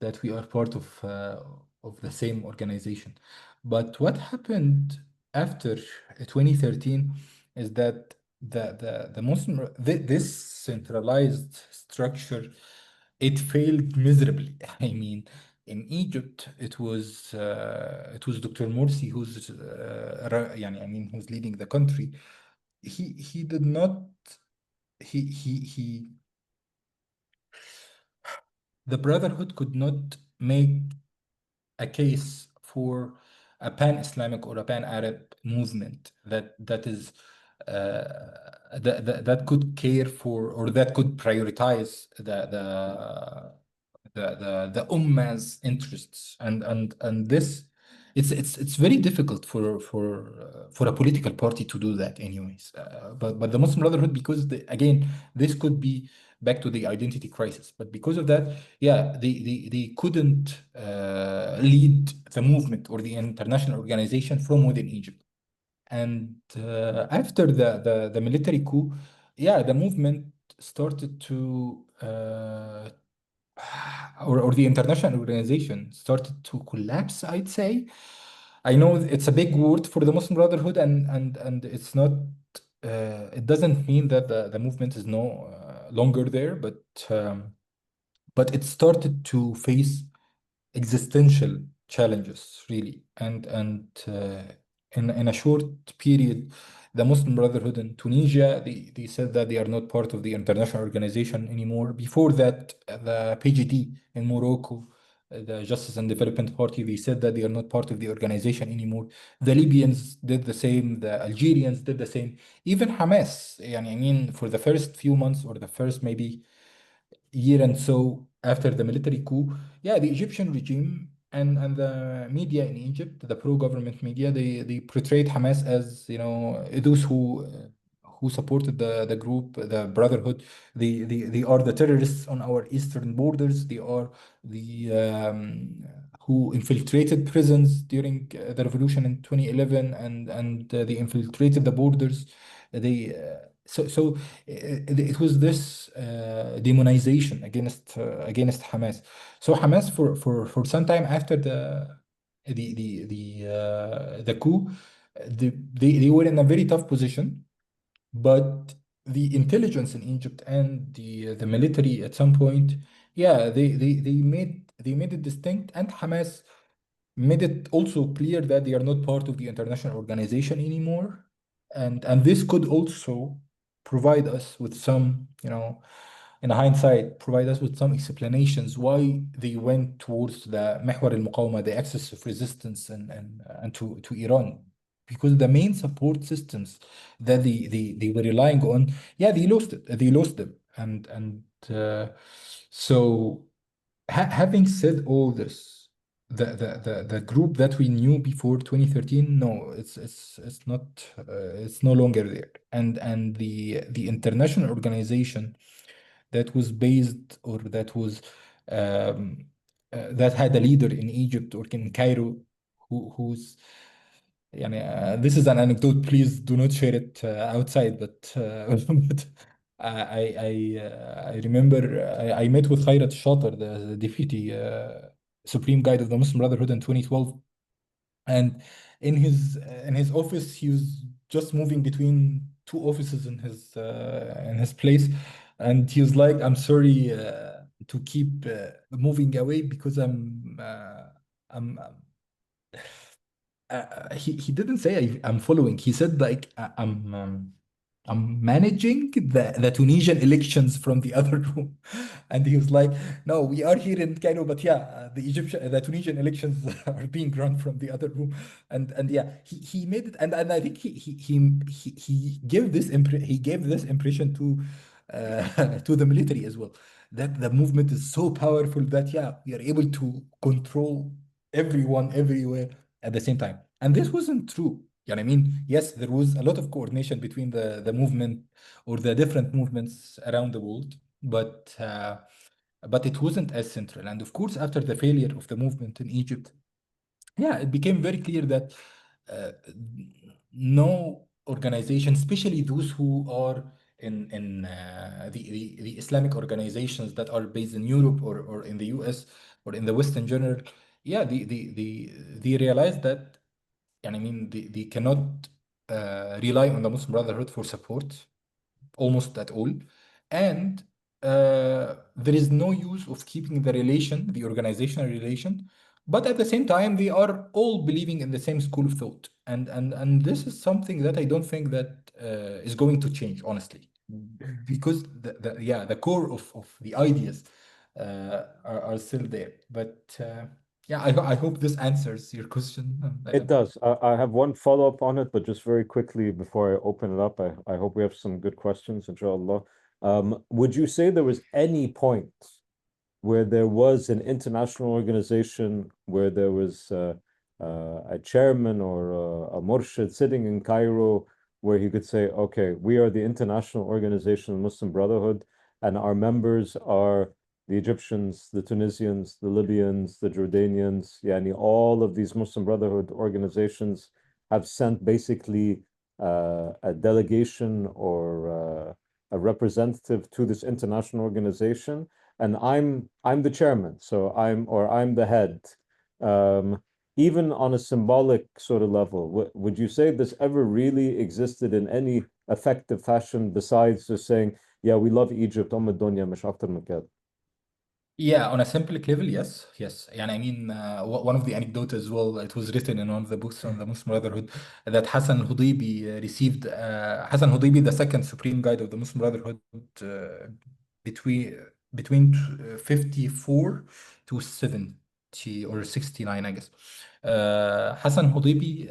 that we are part of the same organization. But what happened after 2013 is that the Muslim, this centralized structure, it failed miserably. I mean, in Egypt, it was Dr. Morsi who's who's leading the country. He did not he the Brotherhood could not make a case for a pan-Islamic or a pan-Arab movement that is that could care for, or that could prioritize the Ummah's interests. And this, it's very difficult for a political party to do that anyways. But the Muslim Brotherhood, because again, this could be back to the identity crisis. But because of that, yeah, they couldn't lead the movement or the international organization from within Egypt. And after the military coup, yeah, the movement started to or the international organization started to collapse, I'd say. I know it's a big word for the Muslim Brotherhood, and it's not. It doesn't mean that the movement is no longer there, but it started to face existential challenges, really. And in a short period, the Muslim Brotherhood in Tunisia, they said that they are not part of the international organization anymore. Before that, the PGD in Morocco, the Justice and Development Party, they said that they are not part of the organization anymore. The Libyans did the same, the Algerians did the same, even Hamas. For the first few months, or the first maybe year and so after the military coup, yeah, the Egyptian regime and the media in Egypt, the pro-government media, they portrayed Hamas as, those who supported the group, the Brotherhood. They are the terrorists on our eastern borders. They are the who infiltrated prisons during the revolution in 2011, and they infiltrated the borders. They so it was this demonization against Hamas. So Hamas, for some time after the coup, they were in a very tough position. But the intelligence in Egypt and the military at some point, yeah, they made it distinct, and Hamas made it also clear that they are not part of the international organization anymore. And this could also provide us with some, in hindsight, provide us with some explanations why they went towards the محور المقاومة, the axis of resistance, and to Iran. Because the main support systems that they were relying on, yeah, they lost it. They lost them. So having said all this, the group that we knew before 2013, no, it's not, it's no longer there. And the international organization that was based, or that had a leader in Egypt or in Cairo, who's this is an anecdote. Please do not share it outside. But I remember I met with Khairat Shater, the deputy supreme guide of the Muslim Brotherhood in 2012, and in his office, he was just moving between two offices in his place, and he was like, "I'm sorry to keep moving away because I'm he didn't say I'm following. He said like I'm managing the Tunisian elections from the other room, and he was like, "No, we are here in Cairo, but yeah, the Tunisian elections are being run from the other room." And yeah, he made it, and I think he gave he gave this impression to to the military as well, that the movement is so powerful that yeah, we are able to control everyone everywhere at the same time. And this wasn't true. I mean, yes, there was a lot of coordination between the movement or the different movements around the world, but it wasn't as central. And of course, after the failure of the movement in Egypt, yeah, it became very clear that uh, no organization, especially those who are in the Islamic organizations that are based in Europe or in the US or in the West in general, yeah, they realized that, and I mean, they cannot rely on the Muslim Brotherhood for support almost at all. And there is no use of keeping the relation, the organizational relation, but at the same time, they are all believing in the same school of thought. And this is something that I don't think that is going to change, honestly, because yeah, the core of the ideas are still there. But yeah, I hope this answers your question. It does. I have one follow-up on it, but just very quickly before I open it up, I hope we have some good questions, inshallah. Would you say there was any point where there was an international organization where there was a chairman or a murshid sitting in Cairo where he could say, okay, we are the international organization of Muslim Brotherhood, and our members are the Egyptians, the Tunisians, the Libyans, the Jordanians, yani all of these Muslim Brotherhood organizations have sent basically a delegation or a representative to this international organization, and I'm the chairman, so I'm the head. Um, Even on a symbolic sort of level, would you say this ever really existed in any effective fashion besides just saying, yeah, we love Egypt, الدنيا مش أكتر من كده? Yeah, on a symbolic level, yes, yes. And I mean, one of the anecdotes as well, it was written in one of the books on the Muslim Brotherhood that Hassan Hudaybi received, Hassan Hudaybi, the second supreme guide of the Muslim Brotherhood, between between 54 to 70 or 69, I guess. Hassan Hudaybi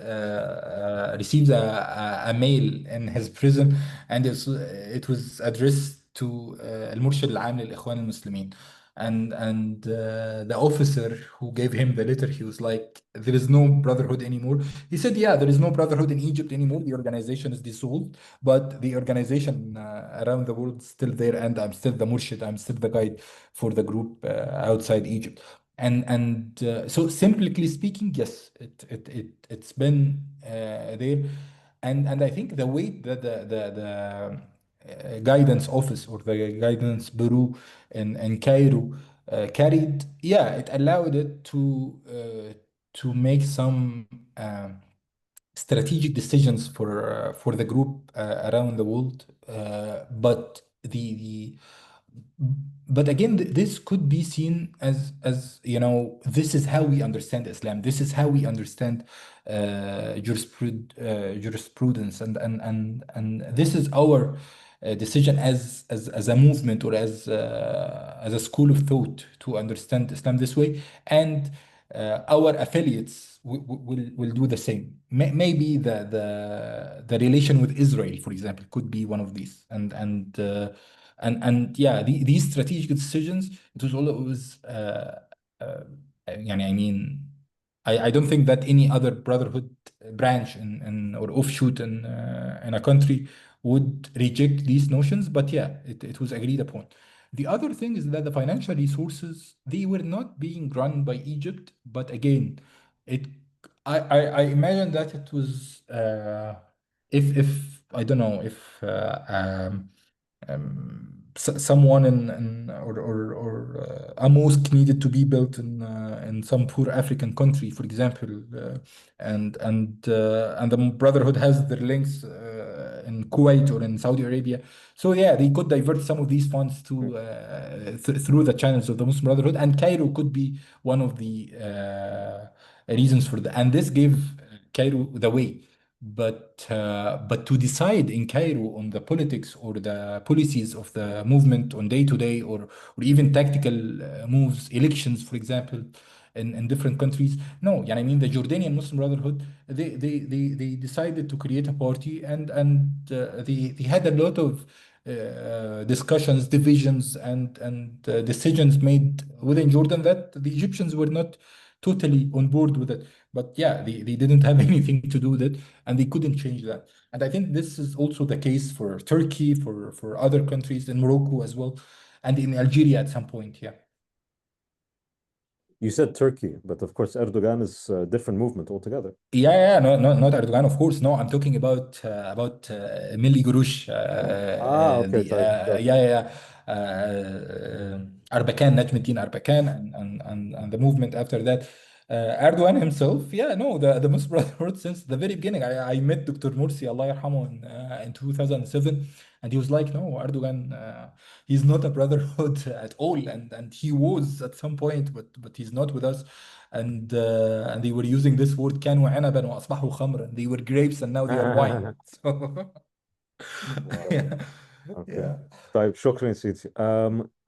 received a mail in his prison, and it was addressed to المرشد العام للإخوان المسلمين. And the officer who gave him the letter, he was like, there is no brotherhood anymore. He said, yeah, there is no brotherhood in Egypt anymore. The organization is dissolved, but the organization around the world is still there, and I'm still the murshid, I'm still the guide for the group outside Egypt. And so simply speaking, yes, it's been there. And I think the way that the guidance office or the guidance bureau in Cairo carried, yeah, it allowed it to make some strategic decisions for the group around the world. But again, this could be seen as this is how we understand Islam. This is how we understand jurisprudence, and this is our decision as a movement or as a school of thought to understand Islam this way. And our affiliates will do the same. Maybe the relation with Israel, for example, could be one of these. And yeah, these strategic decisions, it was always I mean, I don't think that any other brotherhood branch or offshoot in a country would reject these notions, but yeah, it was agreed upon. The other thing is that the financial resources, they were not being run by Egypt, but again, it I imagine that it was if I don't know if someone or a mosque needed to be built in some poor African country, for example, and the Brotherhood has their links in Kuwait or in Saudi Arabia. So yeah, they could divert some of these funds to through the channels of the Muslim Brotherhood, and Cairo could be one of the reasons for that. And this gave Cairo the way. But to decide in Cairo on the politics or the policies of the movement on day to day, or even tactical moves, elections, for example, in different countries. No, yeah, I mean the Jordanian Muslim Brotherhood, they decided to create a party, and they had a lot of discussions, divisions, and decisions made within Jordan that the Egyptians were not totally on board with it. But yeah, they didn't have anything to do with it, and they couldn't change that. And I think this is also the case for Turkey, for other countries, in Morocco as well, and in Algeria at some point. Yeah. You said Turkey, but of course Erdogan is a different movement altogether. Yeah, no, not Erdogan, of course. No, I'm talking about Milli Gurush, Okay, the طيب, got it. yeah, yeah, yeah, Arbakan, Najmuddin Arbakan, and the movement after that. Erdogan himself, yeah, no, the Muslim Brotherhood since the very beginning. I met Dr. Morsi, Allah yarhamu, in 2007, and he was like, no, Erdogan, he's not a brotherhood at all, and he was at some point, but he's not with us. And they were using this word كانوا عنبا وأصبحوا خمرا. They were grapes and now they are wine. So Wow. yeah, Okay. yeah. طيب, شكرا سيدي.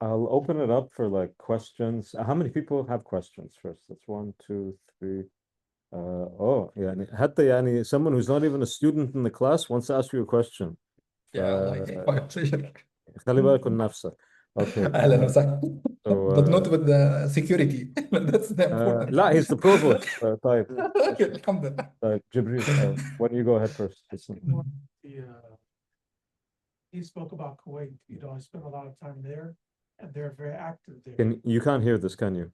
I'll open it up for like questions. How many people have questions first? That's one, two, three. Oh, يعني حتى يعني someone who's not even a student in the class wants to ask you a question. Yeah, والله my pleasure. خلي بالك من نفسك. Okay. أهلا وسهلا. So But not with the security. That's the important لا, he's the provost. طيب. الحمد لله. طيب, Jibril, why don't you go ahead first? The, he spoke about Kuwait. You know, I spent a lot of time there, and they're very active there. You can't hear this, can you?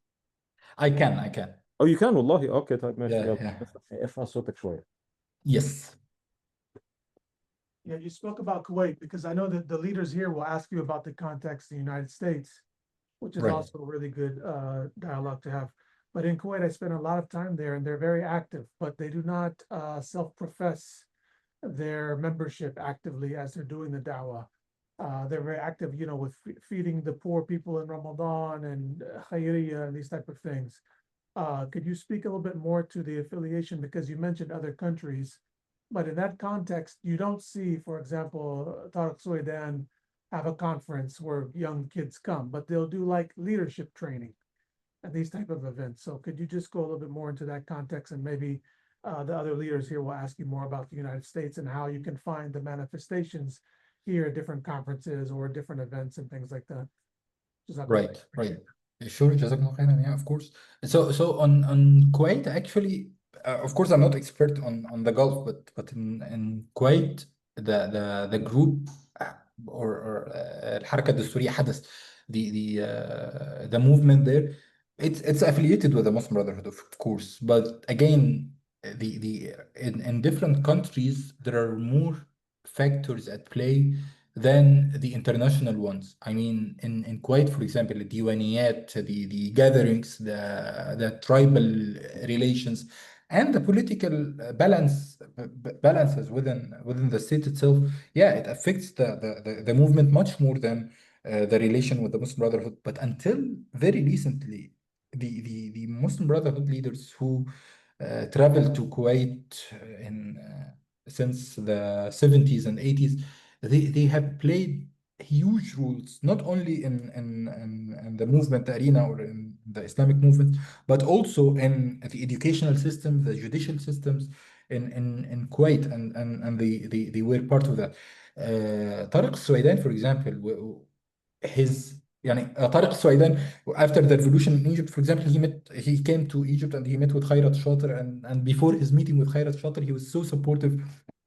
I can. Oh, you can والله. Okay, طيب ماشي. Yeah, يلا. yeah. ارفع صوتك شوية. Yes. Yeah, you spoke about Kuwait because I know that the leaders here will ask you about the context of the United States, which is Right. also a really good dialogue to have. But in Kuwait, I spent a lot of time there, and they're very active, but they do not self-profess their membership actively as they're doing the dawah. They're very active, you know, with feeding the poor people in Ramadan and khairiyah and these type of things. Could you speak a little bit more to the affiliation, because you mentioned other countries, but in that context, you don't see, for example, Tariq Suwaidan have a conference where young kids come, but they'll do like leadership training and these type of events. So could you just go a little bit more into that context, and maybe the other leaders here will ask you more about the United States and how you can find the manifestations here at different conferences or different events and things like that. Right. Sure, Jazakallah khairan, yeah, of course. So on Kuwait, actually, of course, I'm not expert on the Gulf, but in Kuwait, the group or الحركة الدستورية حدث, the movement there, it's affiliated with the Muslim Brotherhood, of course. But again, in different countries, there are more factors at play than the international ones. I mean, in Kuwait, for example, the diwaniyat, the gatherings, the tribal relations, and the political balances within the state itself. Yeah, it affects the movement much more than the relation with the Muslim Brotherhood. But until very recently, the Muslim Brotherhood leaders who traveled to Kuwait since the 70s and 80s, they have played huge roles, not only in the movement arena or in the Islamic movement, but also in the educational system, the judicial systems in Kuwait, and they were part of that. Tariq Suwaidan, for example, his يعني طارق السويدان, after the revolution in Egypt, for example, he came to Egypt and he met with Khairat Shater, and before his meeting with Khairat Shater, he was so supportive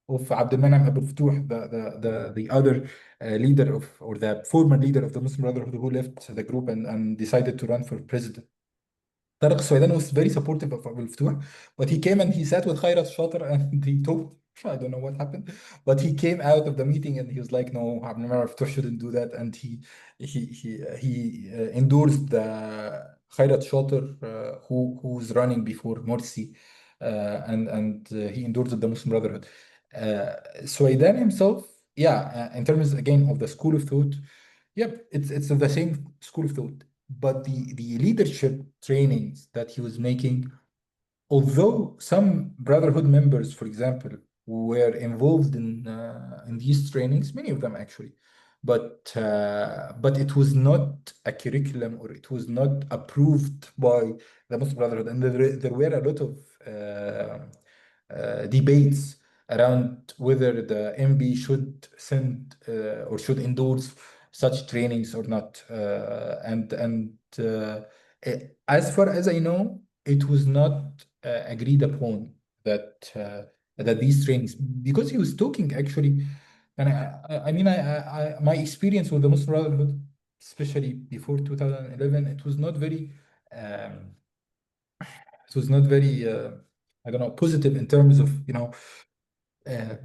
of Abdelrahman Abu Futuh, the other leader of, or the former leader of the Muslim Brotherhood, who left the group and decided to run for president. Tariq Suwaidan was very supportive of Abu Futuh, but he came and he sat with Khairat Shater and he talked. I don't know what happened, but he came out of the meeting and he was like, "No, Abu Futuh shouldn't do that," and he endorsed the Khairat Shater, who's running before Morsi, and he endorsed the Muslim Brotherhood. Suwaidan himself, yeah, in terms again of the school of thought, yep, it's the same school of thought, but the leadership trainings that he was making, although some brotherhood members, for example, were involved in these trainings, many of them actually, but it was not a curriculum, or it was not approved by the Muslim Brotherhood, and there were a lot of debates around whether the MB should send or should endorse such trainings or not. As far as I know, it was not agreed upon that these trainings, because he was talking actually, and I mean, my experience with the Muslim Brotherhood, especially before 2011, um, it was not very, I don't know, positive in terms of, uh,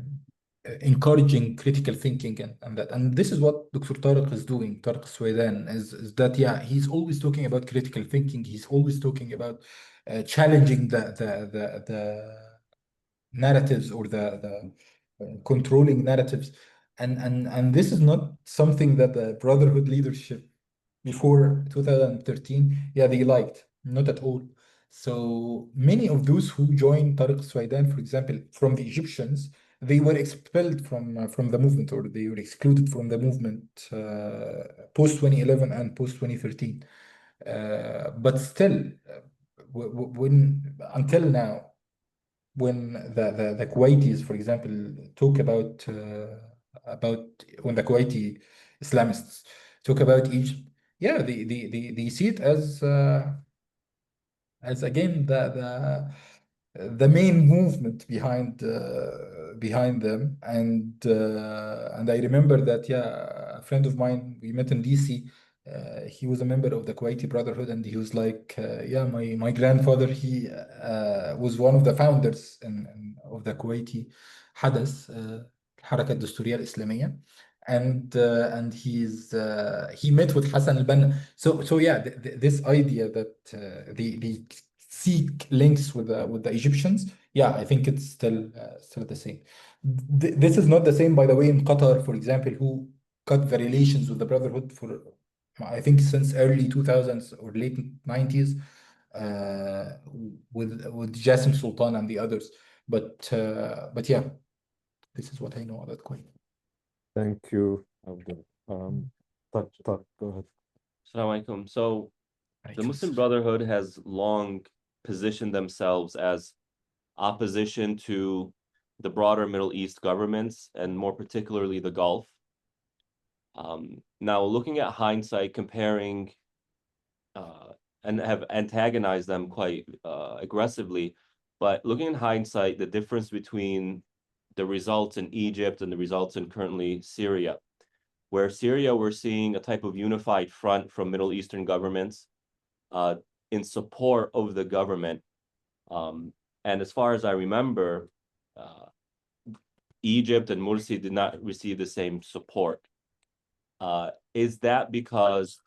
encouraging critical thinking and that. And this is what Dr. Tariq is doing, Tariq Swaydan, is that, yeah, he's always talking about critical thinking. He's always talking about challenging the narratives, or the controlling narratives. And this is not something that the Brotherhood leadership before 2013, yeah, they liked, not at all. So many of those who joined Tariq Swaidan, for example, from the Egyptians, they were expelled from the movement, or they were excluded from the movement post 2011 and post 2013. But still, when until now, when the Kuwaitis, for example, talk about when the Kuwaiti Islamists talk about Egypt, yeah, they see it as again the main movement behind them. And I remember that, yeah, a friend of mine, we met in DC. He was a member of the Kuwaiti Brotherhood, and he was like, yeah, my grandfather, he was one of the founders of the Kuwaiti Hadas, الحركة الدستورية الإسلامية. And he met with Hassan al-Banna. So yeah, this idea that they seek links with the Egyptians, yeah, I think it's still the same. This is not the same, by the way, in Qatar, for example, who cut the relations with the Brotherhood for, I think, since early 2000s or late 90s, with Jassim Sultan and the others. But yeah, this is what I know about Kuwait. Thank you, Abdul. Go ahead. Assalamu alaikum. So the Muslim Brotherhood has long positioned themselves as opposition to the broader Middle East governments, and more particularly the Gulf. Now, looking at hindsight, comparing and have antagonized them quite aggressively, but looking in hindsight, the difference between the results in Egypt and the results in currently Syria, where Syria, we're seeing a type of unified front from Middle Eastern governments in support of the government. And as far as I remember, Egypt and Morsi did not receive the same support. Is that because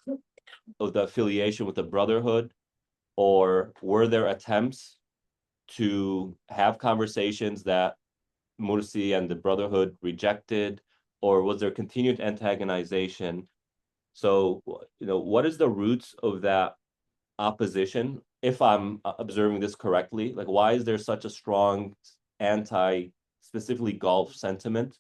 of the affiliation with the Brotherhood, or were there attempts to have conversations that Morsi and the Brotherhood rejected, or was there continued antagonization? So, what is the roots of that opposition? If I'm observing this correctly, like, why is there such a strong specifically Gulf sentiment?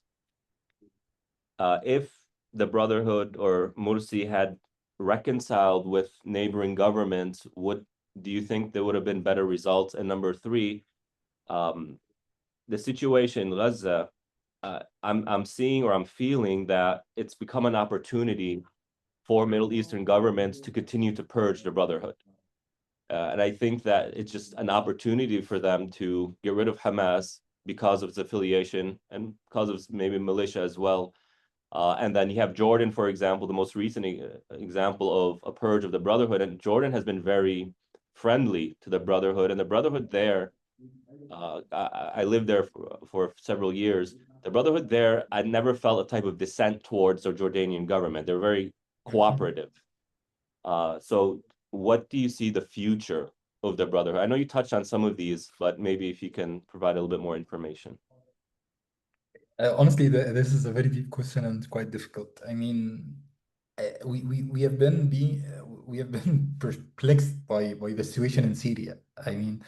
If the Brotherhood or Morsi had reconciled with neighboring governments, do you think there would have been better results? And number three, the situation in Gaza, I'm seeing, or I'm feeling that it's become an opportunity for Middle Eastern governments to continue to purge the Brotherhood. And I think that it's just an opportunity for them to get rid of Hamas because of its affiliation and because of maybe militia as well. And then you have Jordan, for example, the most recent example of a purge of the Brotherhood. And Jordan has been very friendly to the Brotherhood. And the Brotherhood there, I lived there for several years. The Brotherhood there, I never felt a type of dissent towards the Jordanian government. They're very cooperative. So what do you see the future of the Brotherhood? I know you touched on some of these, but maybe if you can provide a little bit more information. Honestly, this is a very deep question and quite difficult. I mean, we have been we have been perplexed by the situation in Syria. I mean,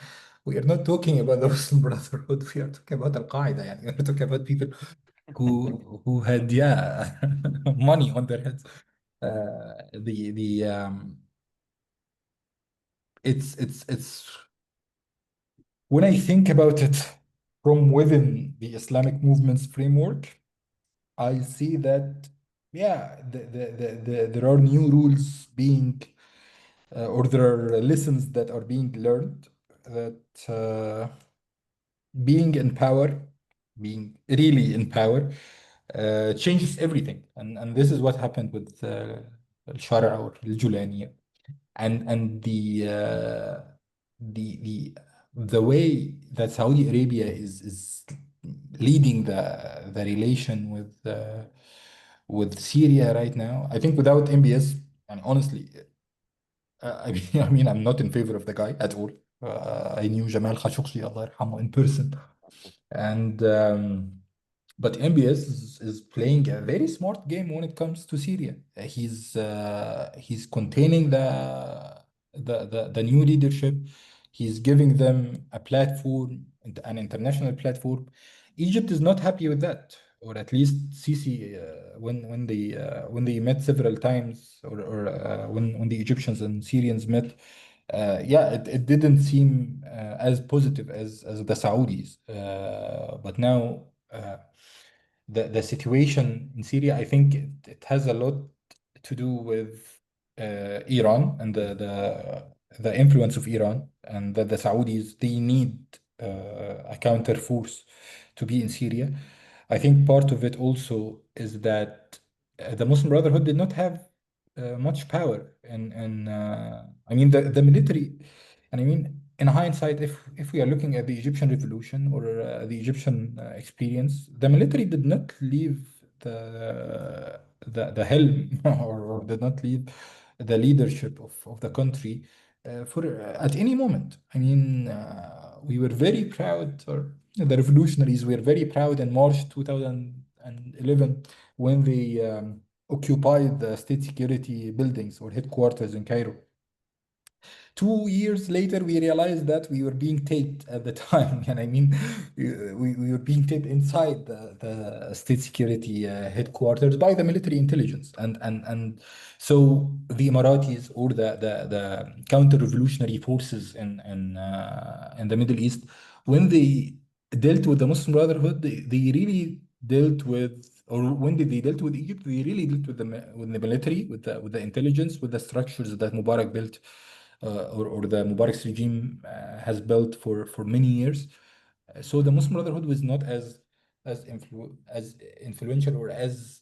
we are not talking about the Muslim Brotherhood. We are talking about Al Qaeda. Yani. We are talking about people who had money on their heads. The it's when I think about it from within the Islamic movement's framework, I see that, yeah, there are new rules being, or there are lessons that are being learned that being in power, being really in power, changes everything. And this is what happened with Al-Shara or Al-Julani. And the the way that Saudi Arabia is leading the relation with Syria right now, I think without MBS, and honestly, I mean, I mean, I'm not in favor of the guy at all. I knew Jamal Khashoggi, Allah yarhamu, in person, and but MBS is playing a very smart game when it comes to Syria. He's containing the new leadership. He's giving them a platform, an international platform. Egypt is not happy with that, or at least Sisi, when they met several times, or when the Egyptians and Syrians met, yeah, it didn't seem as positive as the Saudis. But now the situation in Syria, I think it has a lot to do with Iran and the influence of Iran, and that the Saudis, they need a counter force to be in Syria. I think part of it also is that the Muslim Brotherhood did not have much power, and I mean the military, and I mean in hindsight, if we are looking at the Egyptian revolution or the Egyptian experience, the military did not leave the helm or did not leave the leadership of the country for at any moment. I mean, we were very proud, or the revolutionaries were very proud in March 2011 when they occupied the state security buildings or headquarters in Cairo. 2 years later, we realized that we were being taped at the time. And I mean, we were being taped inside the state security headquarters by the military intelligence. And so the Emiratis, or the counter-revolutionary forces in the Middle East, when they dealt with the Muslim Brotherhood, they really dealt with, or when they dealt with Egypt, they really dealt with the military, with the intelligence, with the structures that Mubarak built, or the Mubarak's regime has built for many years. So the Muslim Brotherhood was not as influential or as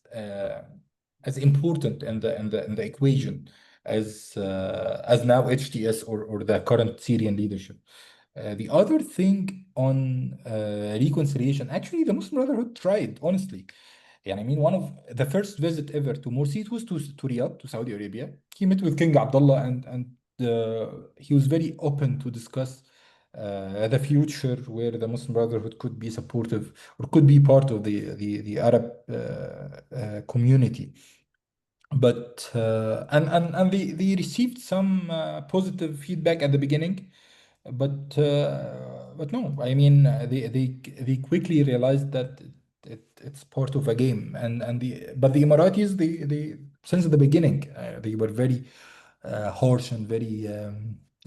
important in the equation as now HTS or the current Syrian leadership. The other thing on reconciliation, actually, the Muslim Brotherhood tried, honestly. And I mean, one of the first visit ever to Morsi, it was to Riyadh, to Saudi Arabia. He met with King Abdullah, and he was very open to discuss the future where the Muslim Brotherhood could be supportive or could be part of the Arab community. But and they received some positive feedback at the beginning, but no, I mean, they quickly realized that it's part of a game, and the Emiratis, they since the beginning, they were very harsh and very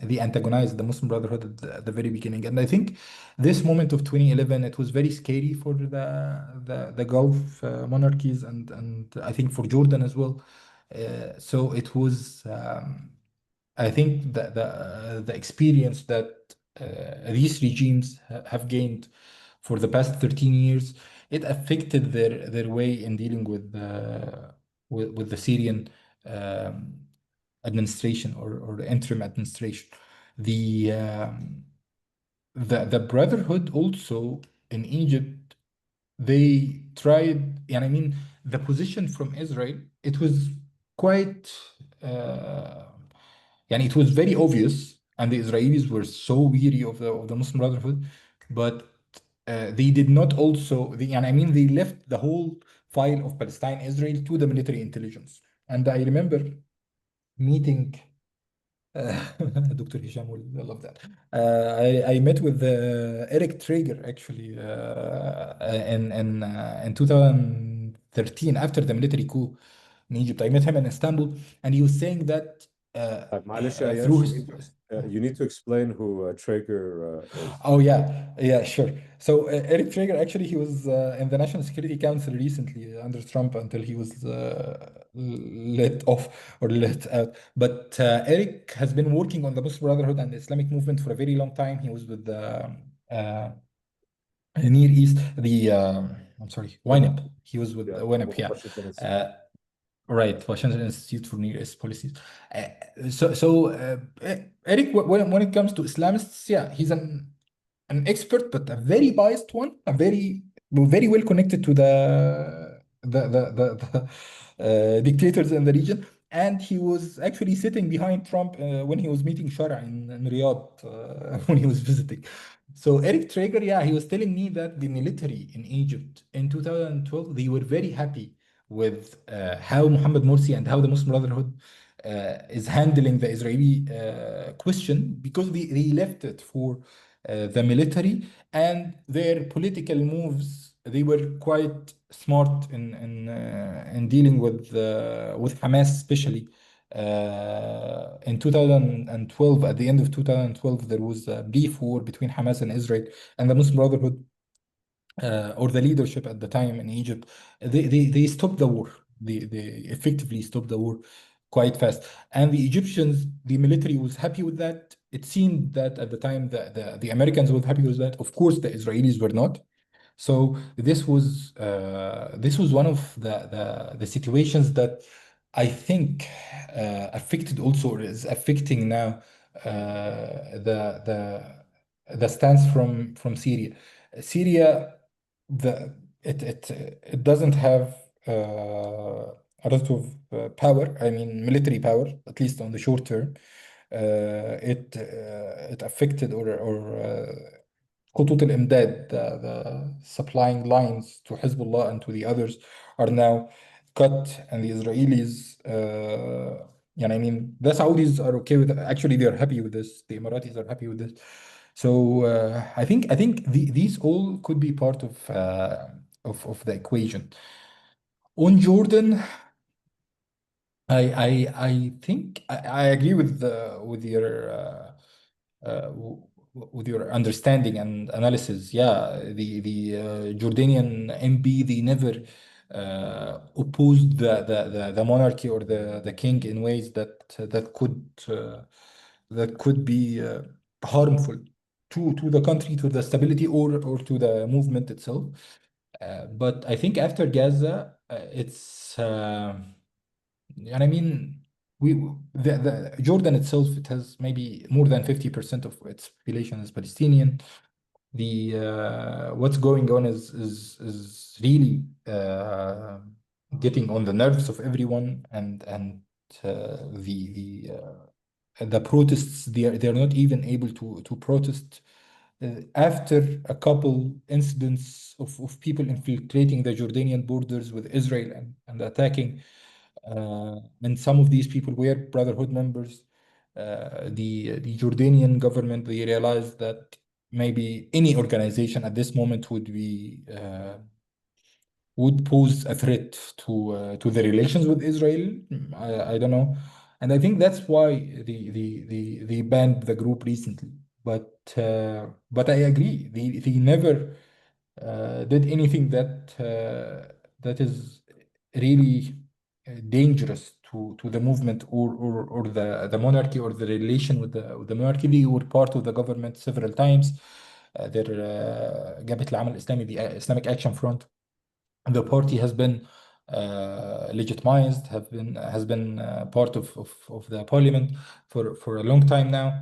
they antagonized the Muslim Brotherhood at the very beginning. And I think this moment of 2011, it was very scary for the Gulf monarchies, and I think for Jordan as well. So it was, I think, the experience that these regimes have gained for the past 13 years, it affected their way in dealing with the Syrian um, administration, or the interim administration. The Brotherhood also in Egypt, they tried, and I mean, the position from Israel, it was quite, and it was very obvious, and the Israelis were so weary of the Muslim Brotherhood, but they did not also, and I mean, they left the whole file of Palestine, Israel to the military intelligence. And I remember meeting Dr. Hisham will love that. I met with Eric Traeger actually in 2013 after the military coup in Egypt. I met him in Istanbul, and he was saying that معلش through Ayyash, his you need to explain who Traeger is. Oh yeah, sure. So Eric Traeger actually he was in the National Security Council recently under Trump until he was let off or let out. But Eric has been working on the Muslim Brotherhood and the Islamic movement for a very long time. He was with the Near East, the I'm sorry, WINEP. He was with Yeah, WINEP, yeah. Washington Institute. Right, Washington Institute for Near East Policies. Eric, when it comes to Islamists, yeah, he's an expert, but a very biased one, a very well connected to the dictators in the region. And he was actually sitting behind Trump when he was meeting Shara in Riyadh when he was visiting. So Eric Traeger, yeah, he was telling me that the military in Egypt in 2012, they were very happy with how Mohammed Morsi and how the Muslim Brotherhood is handling the Israeli question, because they left it for the military, and their political moves, they were quite smart in dealing with Hamas, especially in 2012. At the end of 2012, there was a beef war between Hamas and Israel, and the Muslim Brotherhood or the leadership at the time in Egypt, they stopped the war. They effectively stopped the war quite fast. And the Egyptians, the military was happy with that. It seemed that at the time the Americans were happy with that. Of course, the Israelis were not. So this was one of the situations that I think affected also, or is affecting now the stance from Syria. Syria, it doesn't have a lot of power. I mean, military power, at least on the short term. It affected or خطوط الإمداد, the supplying lines to Hezbollah and to the others are now cut, and the Israelis, and I mean, the Saudis are okay with it. Actually, they are happy with this. The Emiratis are happy with this. So I think these all could be part of the equation. On Jordan, I think I agree with your understanding and analysis. Yeah, the Jordanian MB, they never opposed the monarchy or the king in ways that could be harmful to the country, to the stability, or to the movement itself. But I think after Gaza, it's and I mean, the Jordan itself, it has maybe more than 50% of its population is Palestinian. The what's going on is really getting on the nerves of everyone, and the protests, they're not even able to protest after a couple incidents of people infiltrating the Jordanian borders with Israel and attacking. And some of these people were Brotherhood members. The Jordanian government, they realized that maybe any organization at this moment would pose a threat to the relations with Israel. I don't know, and I think that's why they banned the group recently. But I agree, they never did anything that is really dangerous to the movement or the monarchy or the relation with the monarchy. They were part of the government several times. Their جبهة العمل الإسلامي, the Islamic Action Front, the party has been legitimized, has been part of the parliament for a long time now,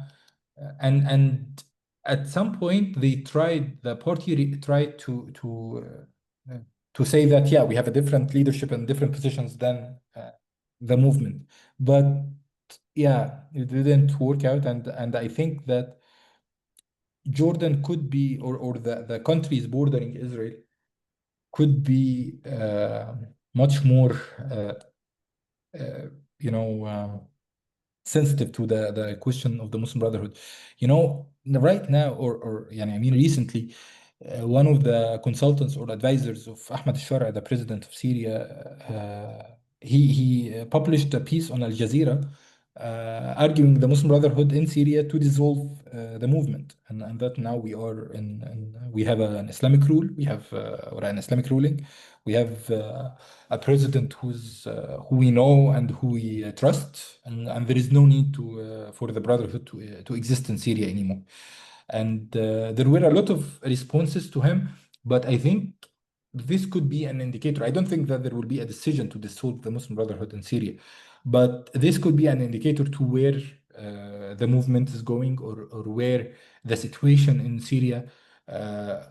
and at some point the party tried to say that, yeah, we have a different leadership and different positions than the movement, but yeah, it didn't work out, and I think that Jordan could be, or the countries bordering Israel could be much more, you know, sensitive to the question of the Muslim Brotherhood. You know, right now, or يعني, I mean, recently, one of the consultants or advisors of Ahmad al-Shara, the president of Syria, he published a piece on Al Jazeera arguing the Muslim Brotherhood in Syria to dissolve the movement, and that now we are we have an Islamic rule, we have or an Islamic ruling, we have a president who we know and who we trust, and there is no need to for the Brotherhood to exist in Syria anymore. And there were a lot of responses to him, but I think this could be an indicator. I don't think that there will be a decision to dissolve the Muslim Brotherhood in Syria, but this could be an indicator to where the movement is going, or where the situation in Syria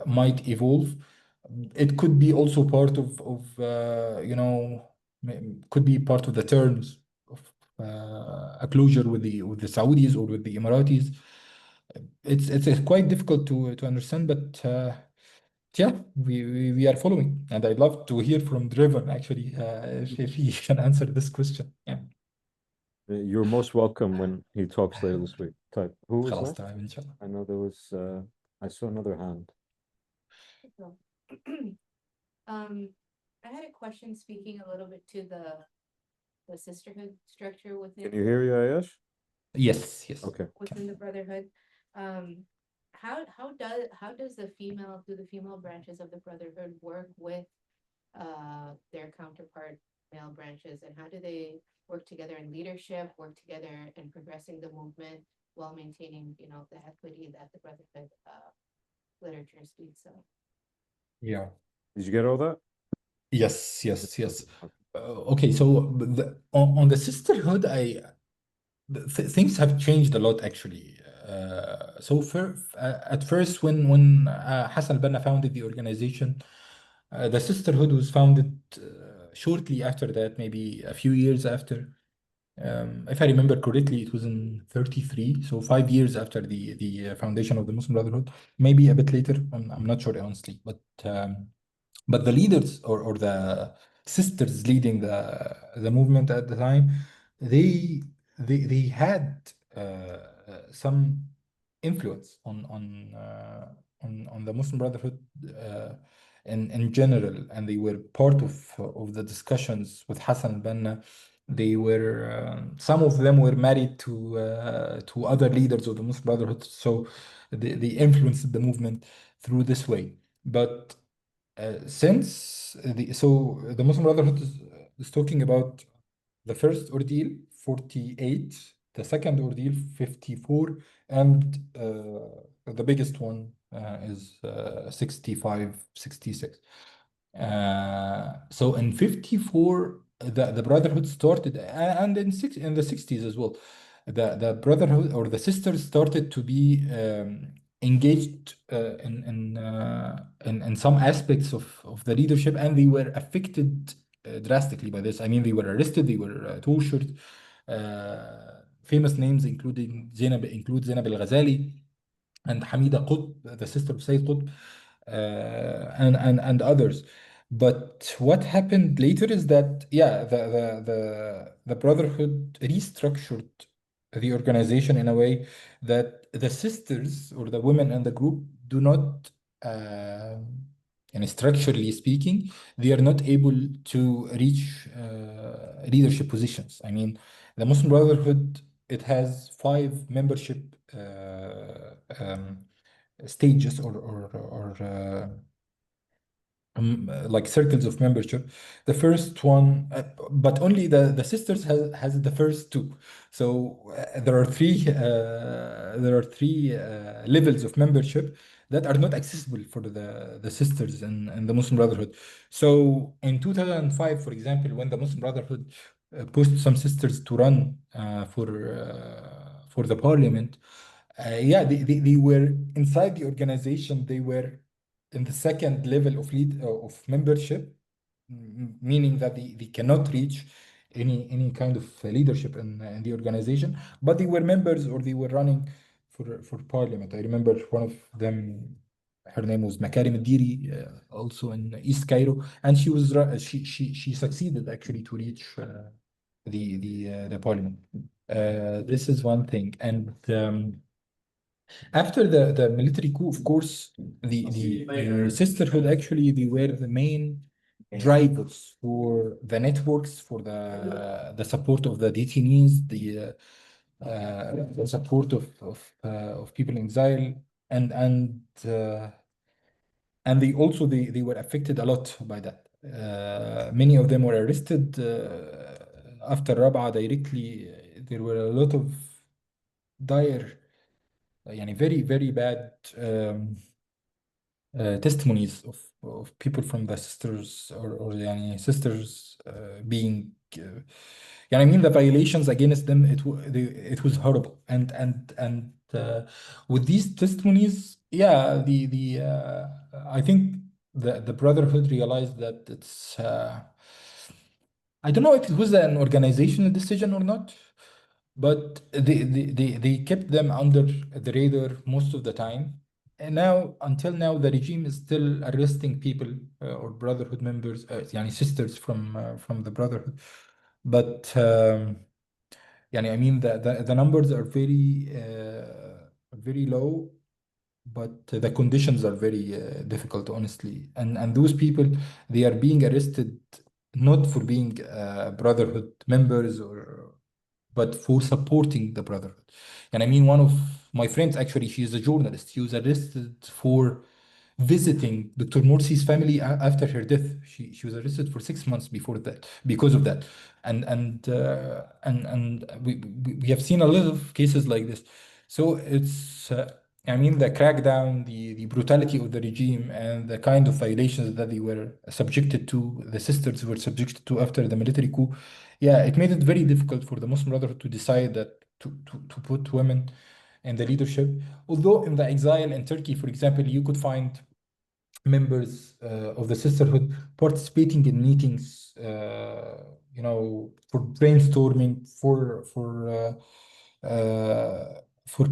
might evolve. It could be also part of you know, could be part of the terms of a closure with the Saudis or with the Emiratis. It's quite difficult to understand, but yeah, we are following, and I'd love to hear from Driven actually, if he can answer this question. Yeah. You're most welcome when he talks later this week. Type. Who was خلاص that? تمام إن شاء الله. I know there was. I saw another hand. I had a question speaking a little bit to the sisterhood structure within. Can you hear you, Ayyash? Yes, yes. Okay. Within the brotherhood. How does the female branches of the brotherhood work with their counterpart male branches, and how do they work together in leadership, work together in progressing the movement while maintaining, you know, the equity that the brotherhood literature speaks of? Yeah. Did you get all that? Yes, yes, yes. Okay, so on the sisterhood, things have changed a lot actually. So at first, when Hassan al-Banna founded the organization, the sisterhood was founded shortly after that, maybe a few years after. If I remember correctly, it was in 33, so 5 years after the foundation of the Muslim Brotherhood, maybe a bit later. I'm not sure honestly, but the leaders or the sisters leading the movement at the time, they had some influence on the Muslim Brotherhood in general, and they were part of the discussions with Hassan al-Banna. They were some of them were married to other leaders of the Muslim Brotherhood, so they influenced the movement through this way. But since the Muslim Brotherhood is talking about the first ordeal 48, the second ordeal 54, and the biggest one is 65, 66. So in 54, the Brotherhood started, and in the 60s as well, the Brotherhood or the sisters started to be engaged in some aspects of the leadership, and they were affected drastically by this. I mean, they were arrested, they were tortured. Famous names include Zainab al-Ghazali and Hamida Qutb, the sister of Sayyid Qutb, and others. But what happened later is that, yeah, the Brotherhood restructured the organization in a way that the sisters or the women in the group do not, and structurally speaking, they are not able to reach leadership positions. I mean, the Muslim Brotherhood, it has 5 membership stages or like circles of membership. The first one, but only the sisters has the first 2. So there are 3 levels of membership that are not accessible for the sisters in the Muslim Brotherhood. So in 2005, for example, when the Muslim Brotherhood pushed some sisters to run for the parliament, yeah, they were inside the organization. They were in the second level of membership, meaning that they cannot reach any kind of leadership in the organization, but they were members or they were running for parliament. I remember one of them. Her name was Makarim Diri, also in East Cairo, and she was she succeeded actually to reach the parliament. This is one thing, and after the military coup, of course, the sisterhood actually they were the main drivers for the networks, for the support of the detainees, the support of people in exile, and they also they were affected a lot by that. Many of them were arrested after Rabaa directly. There were a lot of dire, يعني very very bad testimonies of people from the sisters or يعني sisters being يعني I mean the violations against them it was horrible and with these testimonies the I think the brotherhood realized that it's I don't know if it was an organizational decision or not, but they kept them under the radar most of the time. And now, until now, the regime is still arresting people or brotherhood members, yani sisters from the brotherhood. But yani I mean the numbers are very low, but the conditions are very difficult, honestly. And those people, they are being arrested not for being brotherhood members but for supporting the brotherhood. And I mean, one of my friends, actually, she is a journalist. She was arrested for visiting Dr. Morsi's family after her death. She was arrested for 6 months before that because of that. And we have seen a lot of cases like this. So it's I mean the crackdown, the brutality of the regime, and the kind of violations that they were subjected to, the sisters were subjected to after the military coup. Yeah, it made it very difficult for the Muslim Brotherhood to decide that to put women in the leadership. Although in the exile in Turkey, for example, you could find members of the sisterhood participating in meetings, for brainstorming, for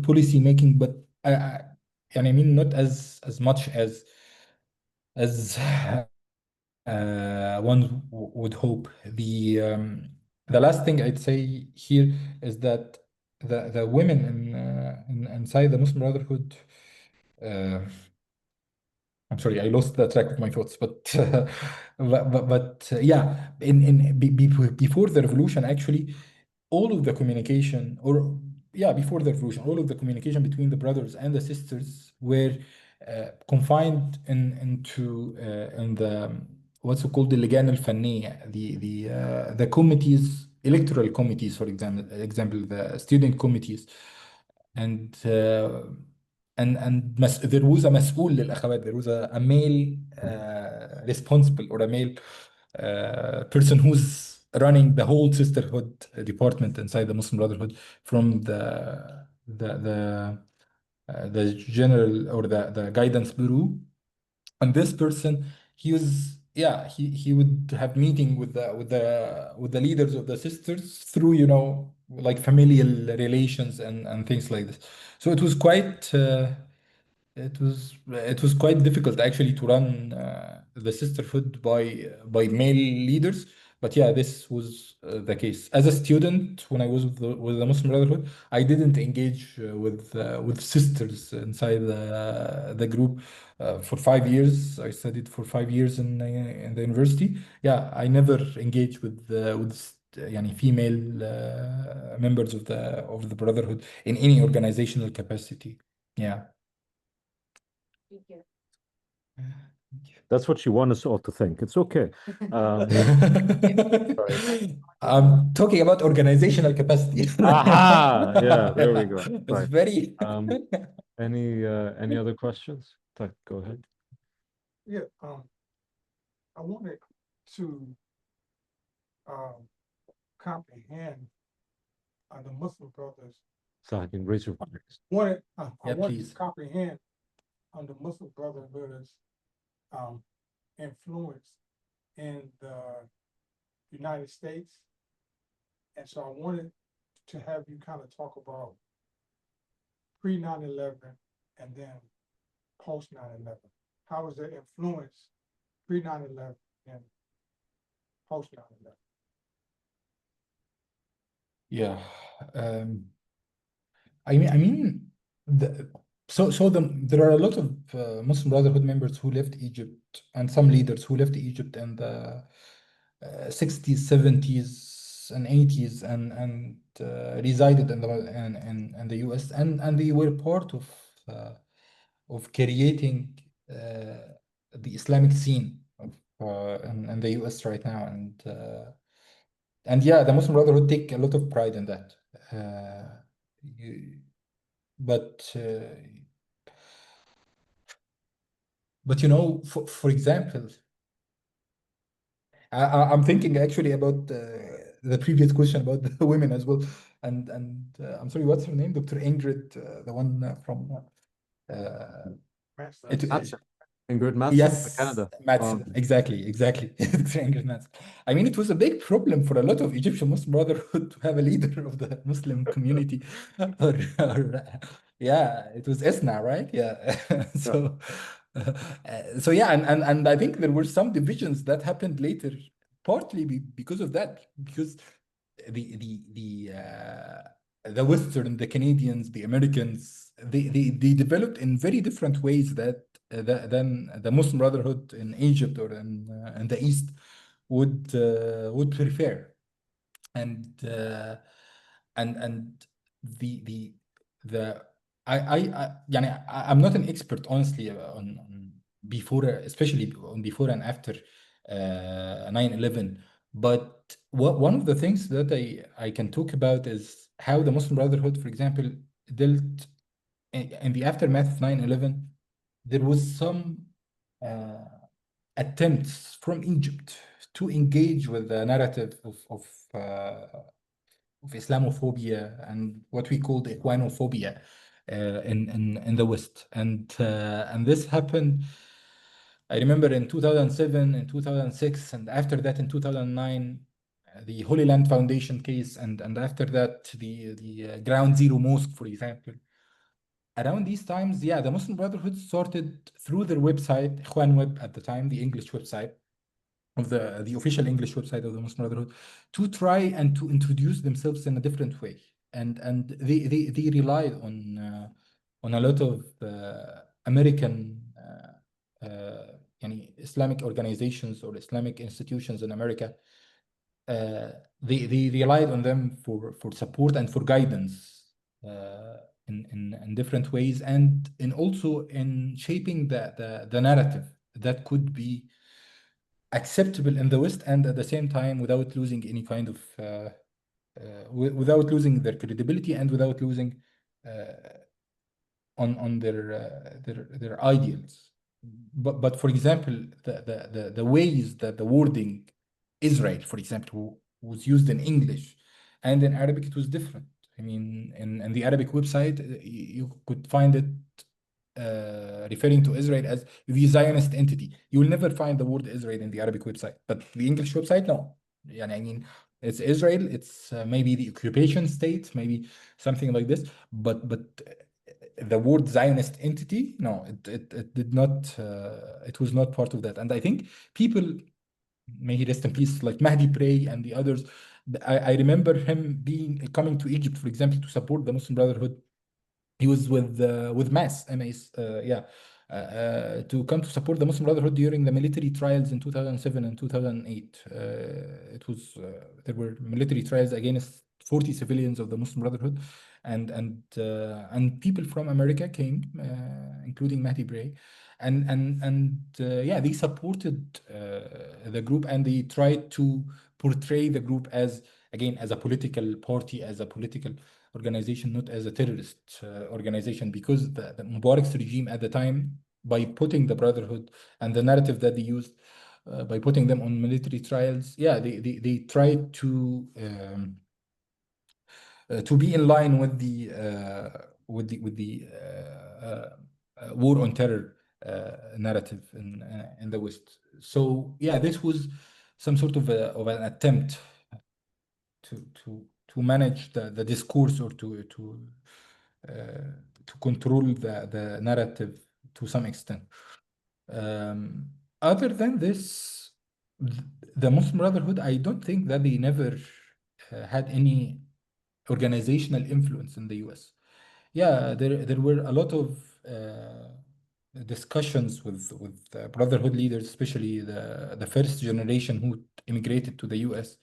policy making, but and I mean not as much as one would hope. The last thing I'd say here is that the women inside the Muslim Brotherhood. I'm sorry, I lost the track of my thoughts, but yeah, before the revolution, actually, all of the communication, or yeah, before the revolution, all of the communication between the brothers and the sisters were confined into in the what's called the اللجان الفنية, the committees, electoral committees, for example, the student committees, and there was a مسؤول للأخوات, there was a male responsible, or a male person who's running the whole sisterhood department inside the Muslim Brotherhood, from the general or the guidance bureau. And this person, he would have meeting with the leaders of the sisters through like familial relations and things like this. So it was quite difficult actually to run the sisterhood by male leaders. But yeah, this was the case. As a student, when I was with the Muslim Brotherhood, I didn't engage with sisters inside the group for 5 years. I studied for 5 years in the university. Yeah, I never engaged with يعني female members of the Brotherhood in any organizational capacity. Yeah. Thank you. That's what you want us all to think. It's okay. I'm talking about organizational capacity. Aha! Yeah, there we go. It's Right. very. Any other questions? Go ahead. Yeah, I wanted to comprehend the Muslim brothers. So I can raise your voice. I Yeah, wanted please. to comprehend the Muslim Brotherhood's influence in the United States. And so I wanted to have you kind of talk about pre 9/11 and then post 9/11? How was the influence pre 9/11 and post 9/11? Yeah. I mean, there are a lot of Muslim Brotherhood members who left Egypt, and some leaders who left Egypt in the 60s, 70s, and 80s, and resided in the US, and they were part of creating the Islamic scene in the US right now, and yeah, the Muslim Brotherhood take a lot of pride in that. You, but you know, for example, I'm thinking actually about the previous question about the women as well, and I'm sorry, what's her name? Dr. Ingrid, the one from That's it, Madsen. Ingrid Madsen, yes, Canada. Madsen, exactly. Dr. Ingrid Madsen. I mean, it was a big problem for a lot of Egyptian Muslim Brotherhood to have a leader of the Muslim community, yeah, it was Esna, right? Yeah. So yeah, and I think there were some divisions that happened later, partly because of that, because the Western, the Canadians, the Americans, they developed in very different ways than the Muslim Brotherhood in Egypt or in the East would prefer, and and the the يعني I'm not an expert honestly on before, especially on before and after 9/11, but one of the things that I can talk about is how the Muslim Brotherhood, for example, dealt in the aftermath of 9/11. There was some uh, attempts from Egypt to engage with the narrative of Islamophobia and what we called Ikhwanophobia in the West, and this happened. I remember in 2007, in 2006, and after that in 2009, the Holy Land Foundation case, and after that the Ground Zero Mosque, for example. Around these times, yeah, the Muslim Brotherhood started through their website, Ikhwan Web at the time, the English website of the official English website of the Muslim Brotherhood, to try and to introduce themselves in a different way, and they relied on a lot of American Islamic organizations or Islamic institutions in America. They relied on them for support and for guidance in different ways, and also in shaping the narrative that could be acceptable in the West, and at the same time without losing any kind of without losing their credibility, and without losing on their ideals. But for example, the ways that the wording Israel, for example, was used in English and in Arabic, it was different. I mean, in the Arabic website, you could find it referring to Israel as the Zionist entity. You will never find the word Israel in the Arabic website, but the English website, no. I mean, it's Israel, it's maybe the occupation state, maybe something like this, but the word Zionist entity, no, it did not, it was not part of that. And I think people, may he rest in peace, like Mahdi Bray and the others, I remember him coming to Egypt, for example, to support the Muslim Brotherhood. He was with MAS, to come to support the Muslim Brotherhood during the military trials in 2007 and 2008. There were military trials against 40 civilians of the Muslim Brotherhood, and people from America came, including Mahdi Bray, yeah, they supported the group, and they tried to portray the group as, again, as a political party, as a political organization, not as a terrorist organization, because the Mubarak's regime at the time, by putting the Brotherhood and the narrative that they used, by putting them on military trials, yeah, they tried to be in line with the war on terror narrative in the West. So yeah, this was some sort of an attempt to manage the discourse, or control the narrative to some extent. Other than this, the Muslim Brotherhood, I don't think that they never had any organizational influence in the US. Yeah, there were a lot of discussions with Brotherhood leaders, especially the first generation who immigrated to the US.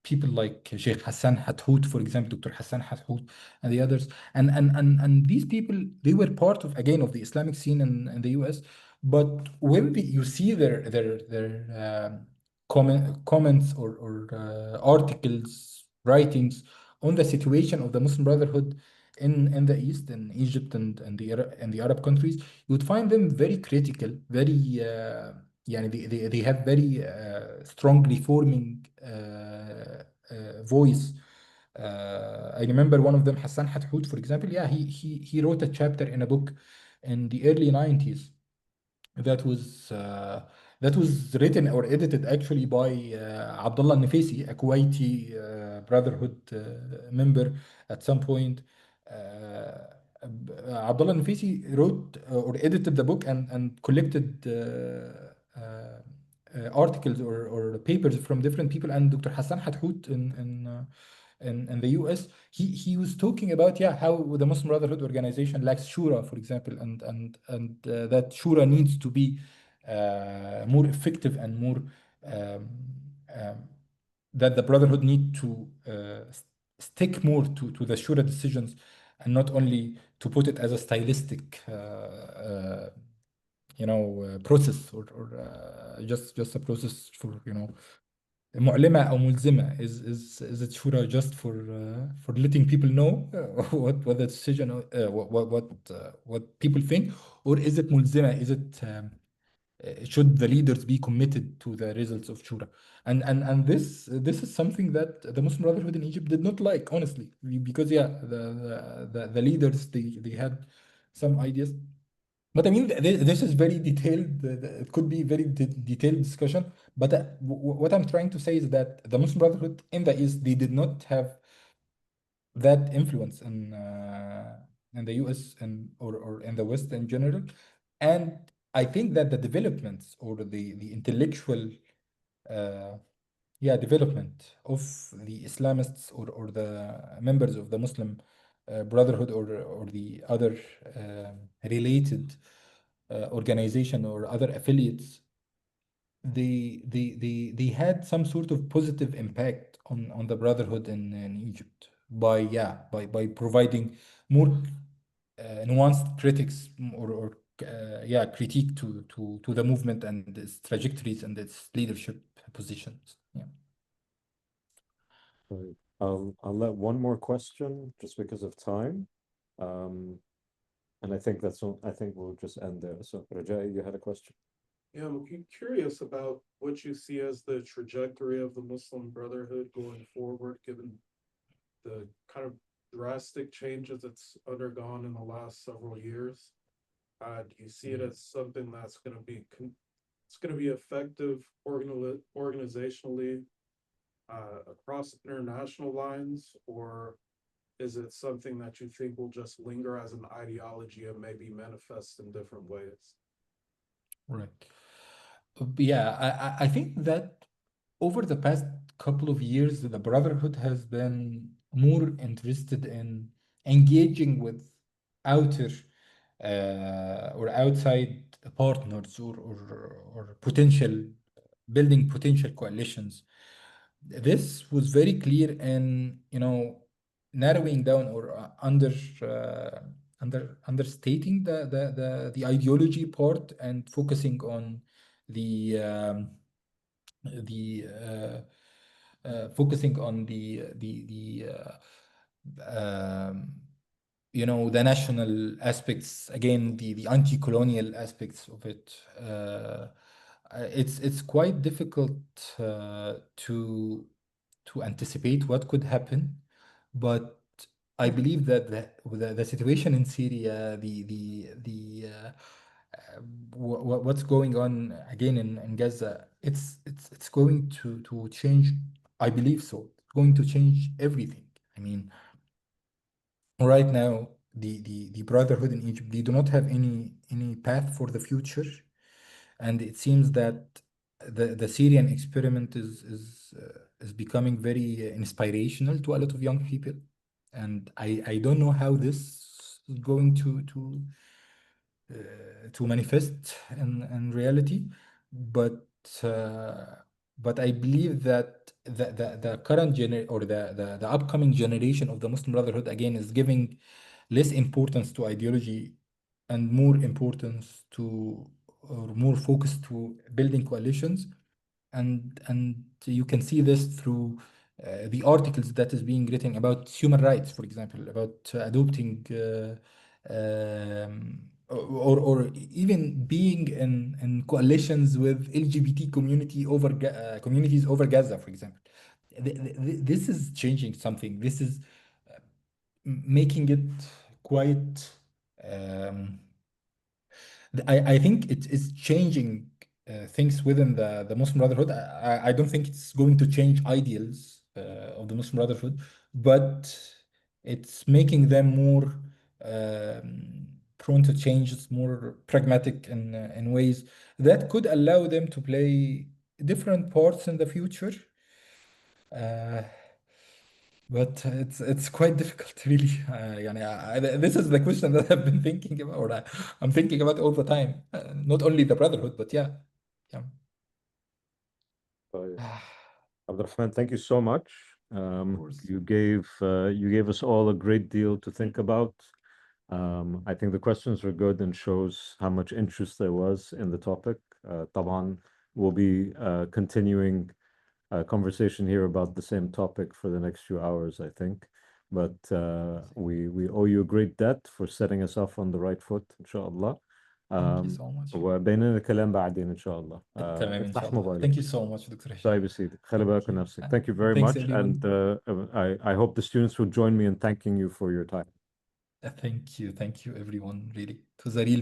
People like Sheikh Hassan Hathout, for example, Dr. Hassan Hathout, and the others. And these people, they were part of, again, of the Islamic scene in the US. But when you see their comments or articles, writings on the situation of the Muslim Brotherhood in the East, in Egypt and the Arab countries, you would find them very critical, very yeah, they have very strong reforming voice. I remember one of them, Hassan Hathout, for example. Yeah, he wrote a chapter in a book in the early 90s that was written or edited actually by Abdullah Nafisi, a Kuwaiti Brotherhood member at some point. Abdullah Nafisi wrote or edited the book and collected articles or papers from different people. And Dr. Hassan Hathout in the US, he was talking about, yeah, how the Muslim Brotherhood organization lacks shura, for example, and that shura needs to be more effective and more um, that the Brotherhood need to stick more to the shura decisions and not only to put it as a stylistic process or just a process for معلمة أو ملزمة. Is it shura just for letting people know what the decision what people think, or is it ملزمة? Is it should the leaders be committed to the results of shura? And this is something that the Muslim Brotherhood in Egypt did not like, honestly, because yeah, the leaders, they had some ideas. But I mean, this is very detailed. It could be very detailed discussion. But what I'm trying to say is that the Muslim Brotherhood in the East, they did not have that influence in the US or in the West in general. And I think that the developments or the intellectual development of the Islamists or the members of the Muslim Brotherhood or the other related organization or other affiliates, they had some sort of positive impact on the Brotherhood in Egypt by providing more nuanced critics or critique to the movement and its trajectories and its leadership positions. Yeah. Right. I'll let one more question just because of time. And I think I think we'll just end there. So Rajai, you had a question? Yeah, I'm curious about what you see as the trajectory of the Muslim Brotherhood going forward, given the kind of drastic changes it's undergone in the last several years. Do you see it as something that's going to be effective organizationally across international lines, or is it something that you think will just linger as an ideology and maybe manifest in different ways? Right. Yeah, I think that over the past couple of years, the Brotherhood has been more interested in engaging with outer or outside partners or building potential coalitions. This was very clear in, narrowing down or understating the ideology part and focusing on the focusing on the national aspects, again, the anti-colonial aspects of it. It's quite difficult to anticipate what could happen, but I believe that the situation in Syria, what's going on again in Gaza, it's going to change. I believe so. It's going to change everything. I mean, right now, the brotherhood in Egypt, they do not have any path for the future, and it seems that the Syrian experiment is becoming very inspirational to a lot of young people, and I don't know how this is going to manifest in reality, but uh, but I believe that the current or the upcoming generation of the Muslim Brotherhood again is giving less importance to ideology and more importance to, or more focus to building coalitions, and you can see this through the articles that is being written about human rights, for example, about adopting or even being in coalitions with LGBT community over communities over Gaza, for example. This is changing something. This is making it quite. I think it is changing things within the Muslim Brotherhood. I don't think it's going to change ideals of the Muslim Brotherhood, but it's making them more prone to changes, more pragmatic in ways that could allow them to play different parts in the future. But it's quite difficult, really. يعني this is the question that I've been thinking about, or I'm thinking about all the time. Not only the brotherhood, but yeah. Abdelrahman, thank you so much. course. You gave us all a great deal to think about. I think the questions were good and shows how much interest there was in the topic. طبعا we'll be continuing a conversation here about the same topic for the next few hours, I think. But we owe you a great debt for setting us off on the right foot, inshallah. Thank you so much. وبيننا الكلام بعدين إن شاء الله. تمام إن افتح شاء الله. موبايلك. Thank you so much, Dr. Hisham. طيب يا سيدي خلي بالك من نفسك. Thank you very Thanks, much, everyone. and I hope the students will join me in thanking you for your time. Thank you, everyone. Really, it was a real